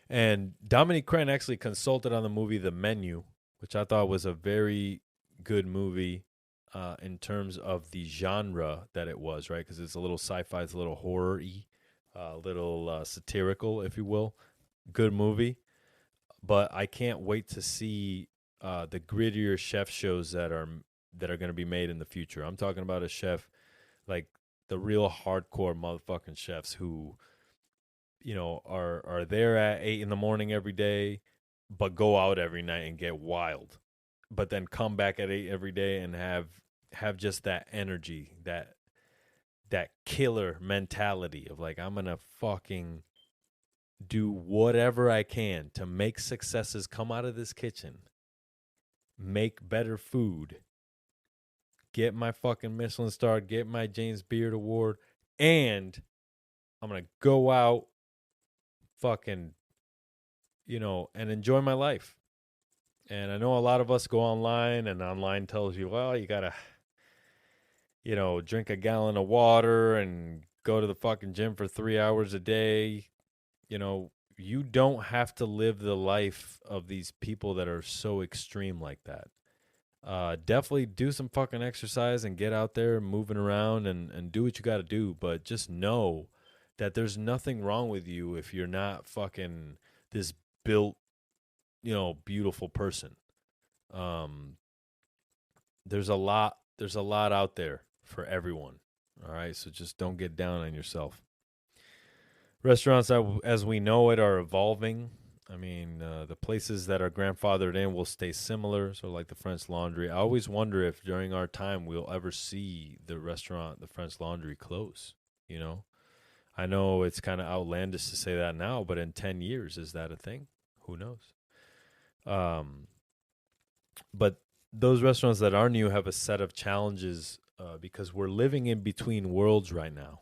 And Dominique Crenn actually consulted on the movie The Menu, which I thought was a very good movie in terms of the genre that it was, right? Because it's a little sci-fi, it's a little horror-y, a little satirical, if you will. Good movie. But I can't wait to see the grittier chef shows that are going to be made in the future. I'm talking about a chef, like the real hardcore motherfucking chefs who, are there at 8 a.m. every day, but go out every night and get wild, but then come back at 8 every day and have just that energy, that killer mentality of like, I'm gonna fucking do whatever I can to make successes come out of this kitchen, make better food, get my fucking Michelin star, get my James Beard Award, and I'm gonna go out fucking, and enjoy my life. And I know a lot of us go online, and online tells you, well, you gotta, drink a gallon of water and go to the fucking gym for 3 hours a day. You don't have to live the life of these people that are so extreme like that. Definitely do some fucking exercise and get out there moving around and do what you got to do. But just know that there's nothing wrong with you if you're not fucking this built, beautiful person. There's a lot out there for everyone. All right. So just don't get down on yourself. Restaurants, as we know it, are evolving. I mean, the places that are grandfathered in will stay similar, so like the French Laundry. I always wonder if during our time we'll ever see the restaurant, the French Laundry, close, I know it's kind of outlandish to say that now, but in 10 years, is that a thing? Who knows? But those restaurants that are new have a set of challenges because we're living in between worlds right now.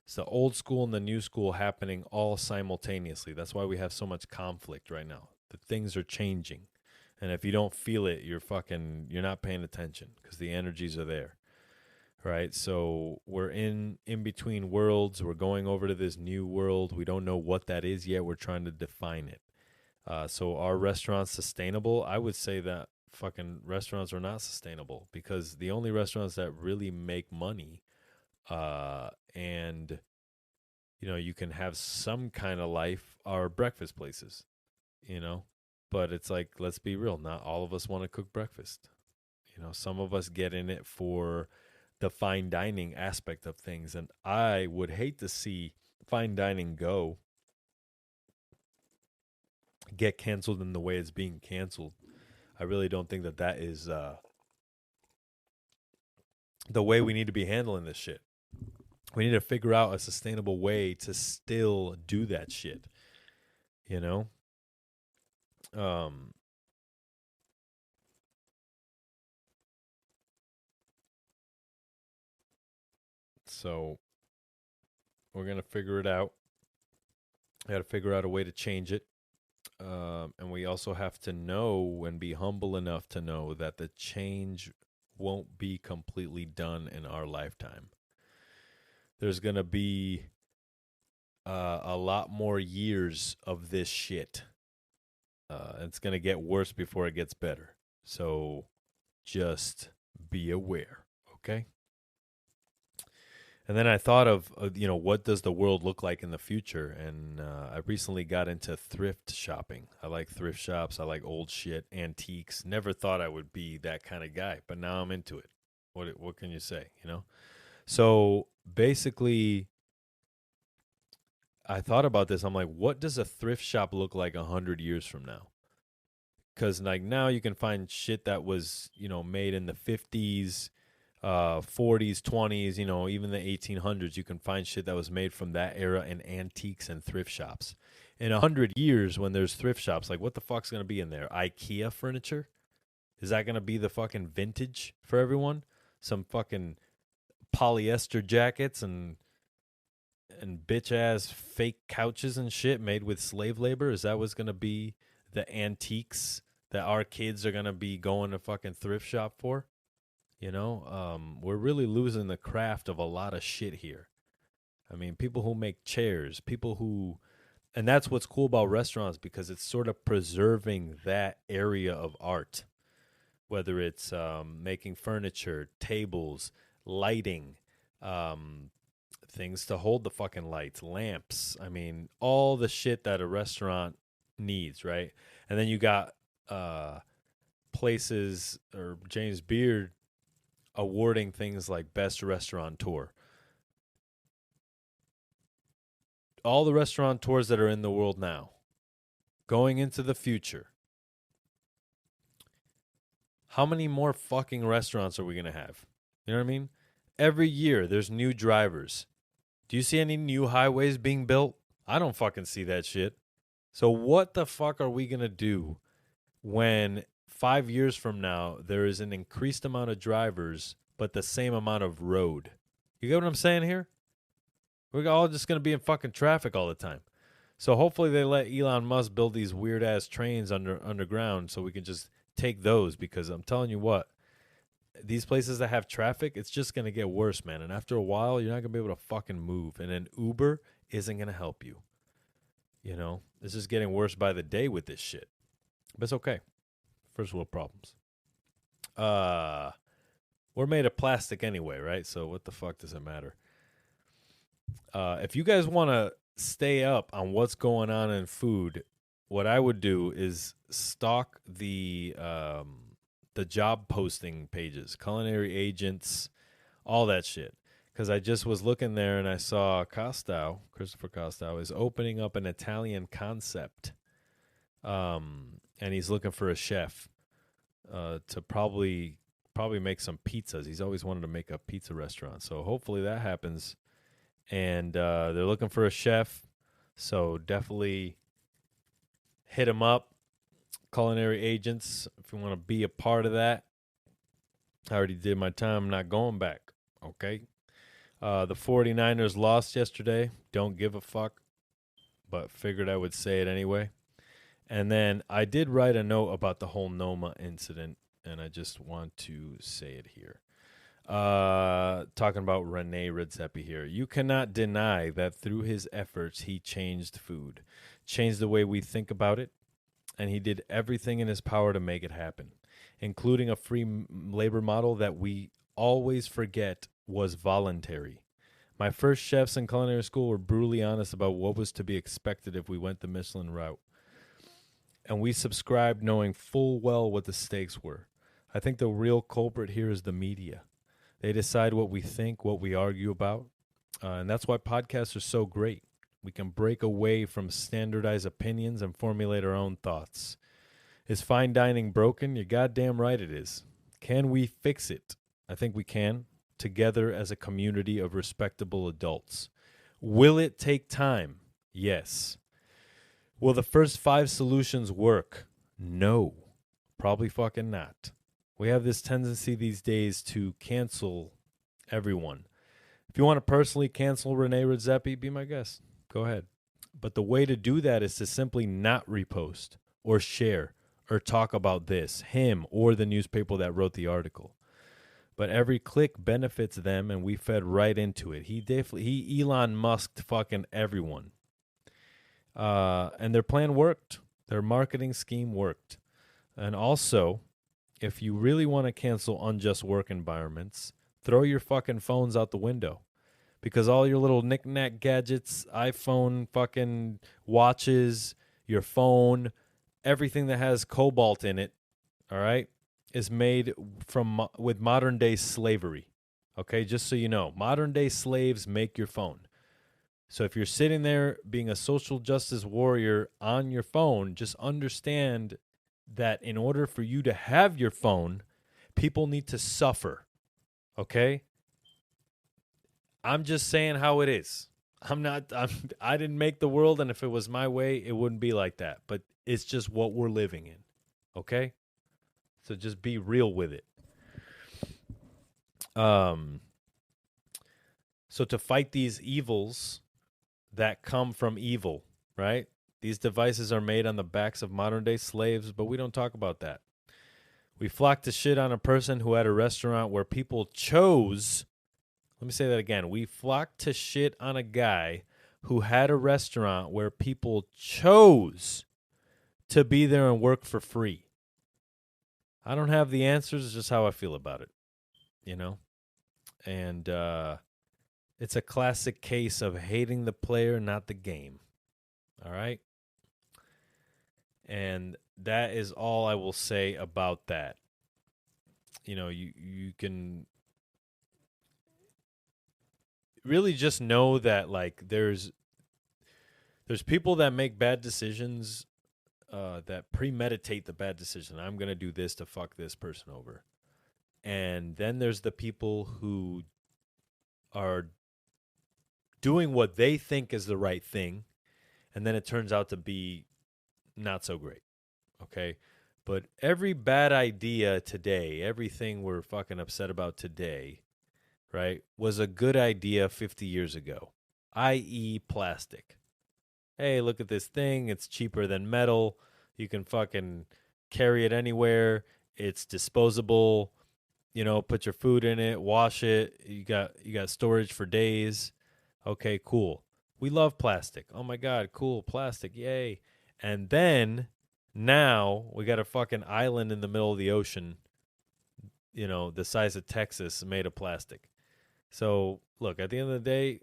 It's the old school and the new school happening all simultaneously. That's why we have so much conflict right now. The things are changing. And if you don't feel it, you're not paying attention because the energies are there. Right? So we're in between worlds. We're going over to this new world. We don't know what that is yet. We're trying to define it. So are restaurants sustainable? I would say that fucking restaurants are not sustainable because the only restaurants that really make money and you can have some kind of life are breakfast places, but it's like, let's be real, not all of us want to cook breakfast. Some of us get in it for the fine dining aspect of things, and I would hate to see fine dining get canceled in the way it's being canceled. I really don't think that is the way we need to be handling this shit. We need to figure out a sustainable way to still do that shit, So we're going to figure it out. I got to figure out a way to change it. And we also have to know and be humble enough to know that the change won't be completely done in our lifetime. There's going to be a lot more years of this shit. It's going to get worse before it gets better. So just be aware, okay? And then I thought of, what does the world look like in the future? And I recently got into thrift shopping. I like thrift shops. I like old shit, antiques. Never thought I would be that kind of guy, but now I'm into it. What can you say, So basically, I thought about this. I'm like, what does a thrift shop look like 100 years from now? Because like now you can find shit that was, made in the 50s, 40s, 20s, even the 1800s. You can find shit that was made from that era in antiques and thrift shops. In 100 years, when there's thrift shops, like what the fuck's going to be in there? IKEA furniture? Is that going to be the fucking vintage for everyone? Some fucking polyester jackets and bitch-ass fake couches and shit made with slave labor? Is that what's going to be the antiques that our kids are going to be going to fucking thrift shop for? We're really losing the craft of a lot of shit here. I mean, people who make chairs, and that's what's cool about restaurants, because it's sort of preserving that area of art, whether it's making furniture, tables, lighting, things to hold the fucking lights, lamps. I mean, all the shit that a restaurant needs, right? And then you got places, or James Beard awarding things like Best Restaurateur. All the restaurateurs that are in the world now, going into the future, how many more fucking restaurants are we going to have? You know what I mean? Every year there's new drivers. Do you see any new highways being built? I don't fucking see that shit. So what the fuck are we going to do when 5 years from now there is an increased amount of drivers but the same amount of road? You get what I'm saying here? We're all just going to be in fucking traffic all the time. So hopefully they let Elon Musk build these weird-ass trains underground so we can just take those, because I'm telling you what, these places that have traffic, it's just going to get worse, man. And after a while, you're not going to be able to fucking move. And an Uber isn't going to help you. It's just getting worse by the day with this shit. But it's okay. First world problems. We're made of plastic anyway, right? So what the fuck does it matter? If you guys want to stay up on what's going on in food, what I would do is stalk the job posting pages, culinary agents, all that shit. Because I just was looking there and I saw Christopher Costow is opening up an Italian concept. And he's looking for a chef to probably make some pizzas. He's always wanted to make a pizza restaurant. So hopefully that happens. And they're looking for a chef. So definitely hit him up. Culinary agents, if you want to be a part of that. I already did my time. I'm not going back. Okay. The 49ers lost yesterday. Don't give a fuck. But figured I would say it anyway. And then I did write a note about the whole Noma incident, and I just want to say it here. Talking about Rene Redzepi here. You cannot deny that through his efforts, he changed food, changed the way we think about it, and he did everything in his power to make it happen, including a free labor model that we always forget was voluntary. My first chefs in culinary school were brutally honest about what was to be expected if we went the Michelin route. And we subscribed knowing full well what the stakes were. I think the real culprit here is the media. They decide what we think, what we argue about. And that's why podcasts are so great. We can break away from standardized opinions and formulate our own thoughts. Is fine dining broken? You're goddamn right it is. Can we fix it? I think we can, together as a community of respectable adults. Will it take time? Yes. Will the first 5 solutions work? No. Probably fucking not. We have this tendency these days to cancel everyone. If you want to personally cancel Rene Redzepi, be my guest. Go ahead. But the way to do that is to simply not repost or share or talk about this, him, or the newspaper that wrote the article. but every click benefits them, and we fed right into it. He Elon Musked fucking everyone. And their plan worked. Their marketing scheme worked. And also, if you really want to cancel unjust work environments, throw your fucking phones out the window. Because all your little knick-knack gadgets, iPhone, fucking watches, your phone, everything that has cobalt in it, all right, is made with modern-day slavery. Okay, just so you know, modern-day slaves make your phone. So if you're sitting there being a social justice warrior on your phone, just understand that in order for you to have your phone, people need to suffer. Okay? I'm just saying how it is. I didn't make the world, and if it was my way, it wouldn't be like that. But it's just what we're living in. Okay? So just be real with it. So to fight these evils that come from evil, right? These devices are made on the backs of modern-day slaves, but we don't talk about that. We flock to shit on a person who had a restaurant where people chose. Let me say that again. We flock to shit on a guy who had a restaurant where people chose to be there and work for free. I don't have the answers. It's just how I feel about it, you know? And it's a classic case of hating the player, not the game. All right? And that is all I will say about that. You know, you can really just know that, like, there's people that make bad decisions, that premeditate the bad decision. I'm going to do this to fuck this person over. And then there's the people who are doing what they think is the right thing, and then it turns out to be not so great. Okay? But every bad idea today, everything we're fucking upset about today, right, was a good idea 50 years ago, i.e. plastic. Hey, look at this thing. It's cheaper than metal. You can fucking carry it anywhere. It's disposable. You know, put your food in it, wash it. You got storage for days. Okay, cool. We love plastic. Oh my God, cool, plastic, yay. And then now we got a fucking island in the middle of the ocean, you know, the size of Texas, made of plastic. So, look, at the end of the day,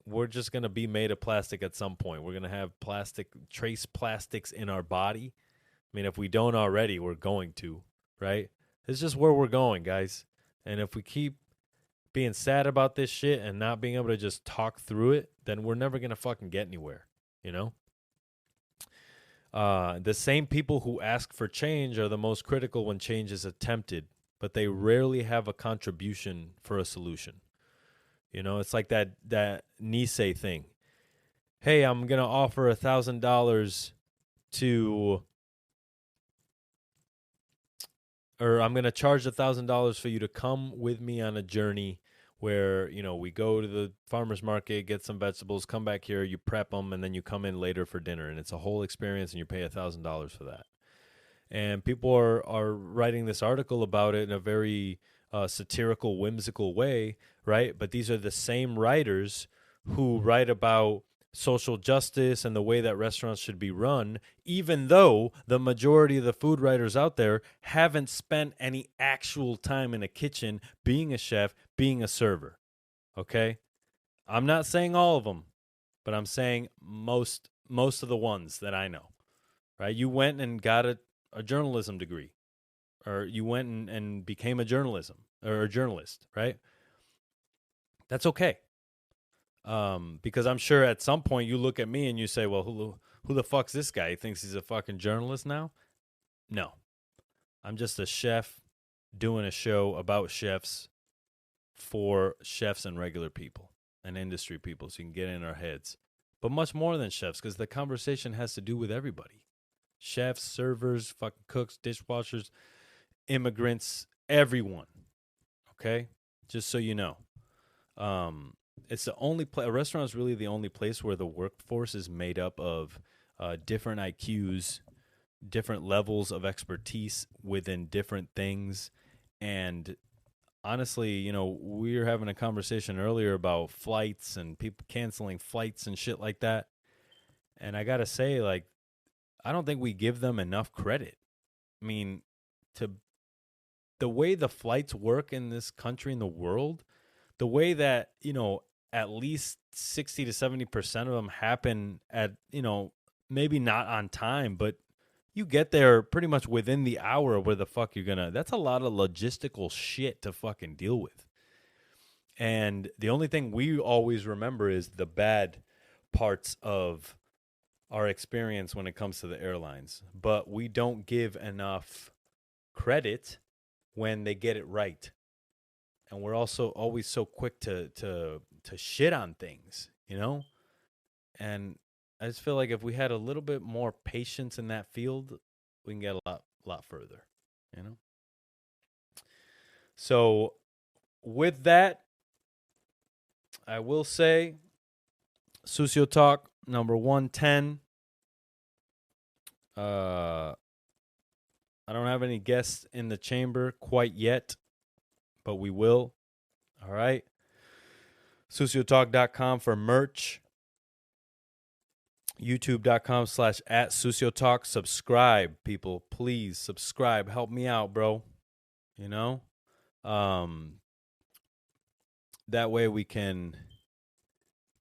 we're just going to be made of plastic at some point. We're going to have trace plastics in our body. I mean, if we don't already, we're going to, right? It's just where we're going, guys. And if we keep being sad about this shit and not being able to just talk through it, then we're never going to fucking get anywhere, you know? The same people who ask for change are the most critical when change is attempted, but they rarely have a contribution for a solution. You know, it's like that Nisei thing. Hey, I'm going to offer $1,000 or I'm going to charge $1,000 for you to come with me on a journey where, you know, we go to the farmer's market, get some vegetables, come back here, you prep them, and then you come in later for dinner. And it's a whole experience, and you pay $1,000 for that. And people are writing this article about it in a very satirical, whimsical way, right? But these are the same writers who write about social justice and the way that restaurants should be run, even though the majority of the food writers out there haven't spent any actual time in a kitchen being a chef, being a server. Okay? I'm not saying all of them, but I'm saying most of the ones that I know. Right? You went and got a journalism degree, or you went and became a journalist, right? That's okay. Because I'm sure at some point you look at me and you say, well, who the fuck's this guy? He thinks he's a fucking journalist now? No. I'm just a chef doing a show about chefs for chefs and regular people and industry people so you can get in our heads. But much more than chefs, because the conversation has to do with everybody. Chefs, servers, fucking cooks, dishwashers, immigrants, everyone. Okay? Just so you know. It's the only a restaurant is really the only place where the workforce is made up of different IQs, different levels of expertise within different things, and honestly, you know, we were having a conversation earlier about flights and people canceling flights and shit like that. And I got to say, like, I don't think we give them enough credit. I mean, to the way the flights work in this country, in the world, the way that, you know, at least 60 to 70% of them happen at, you know, maybe not on time, but you get there pretty much within the hour of where the fuck you're gonna. That's a lot of logistical shit to fucking deal with. And the only thing we always remember is the bad parts of our experience when it comes to the airlines. But we don't give enough credit when they get it right. And we're also always so quick to shit on things, you know? And I just feel like if we had a little bit more patience in that field, we can get a lot further, you know? So with that, I will say Sucio Talk number 110. I don't have any guests in the chamber quite yet, but we will. All right. Suciotalk.com for merch. YouTube.com/@SucioTalk. Subscribe, people. Please subscribe. Help me out, bro. You know? That way we can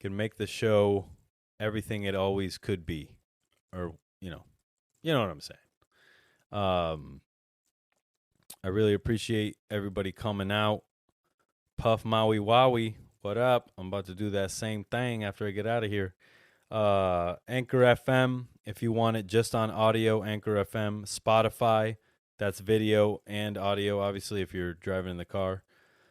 make the show everything it always could be. Or, you know what I'm saying. I really appreciate everybody coming out. Puff Maui Wowie, what up? I'm about to do that same thing after I get out of here. Anchor FM, if you want it just on audio, Anchor FM. Spotify, that's video and audio, obviously, if you're driving in the car.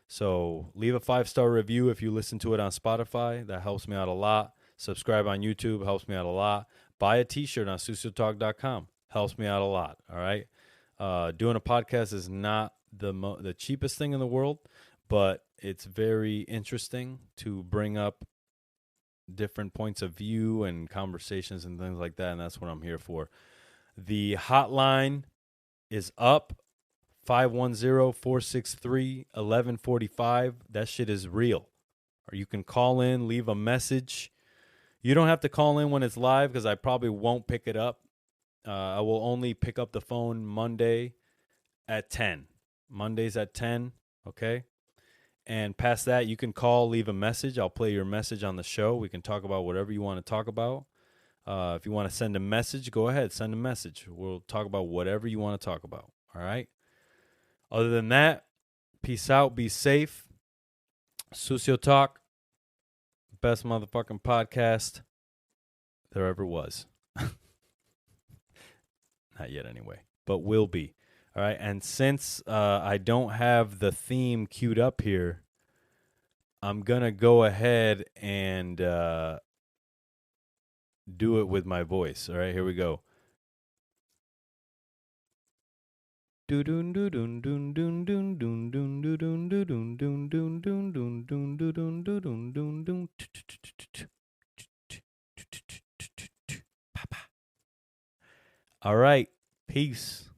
So leave a 5-star review if you listen to it on Spotify. That helps me out a lot. Subscribe on YouTube, helps me out a lot. Buy a t-shirt on suciotalk.com. Helps me out a lot, all right? Doing a podcast is not the cheapest thing in the world, but it's very interesting to bring up different points of view and conversations and things like that, and that's what I'm here for. The hotline is up, 510-463-1145. That shit is real. Or you can call in, leave a message. You don't have to call in when it's live because I probably won't pick it up. I will only pick up the phone Monday at 10. Mondays at 10, okay? And past that, you can call, leave a message. I'll play your message on the show. We can talk about whatever you want to talk about. If you want to send a message, go ahead, send a message. We'll talk about whatever you want to talk about, all right? Other than that, peace out, be safe. Sucio Talk, best motherfucking podcast there ever was. Not yet anyway, but will be. All right, and since I don't have the theme queued up here, I'm going to go ahead and do it with my voice. All right, here we go. All right, peace.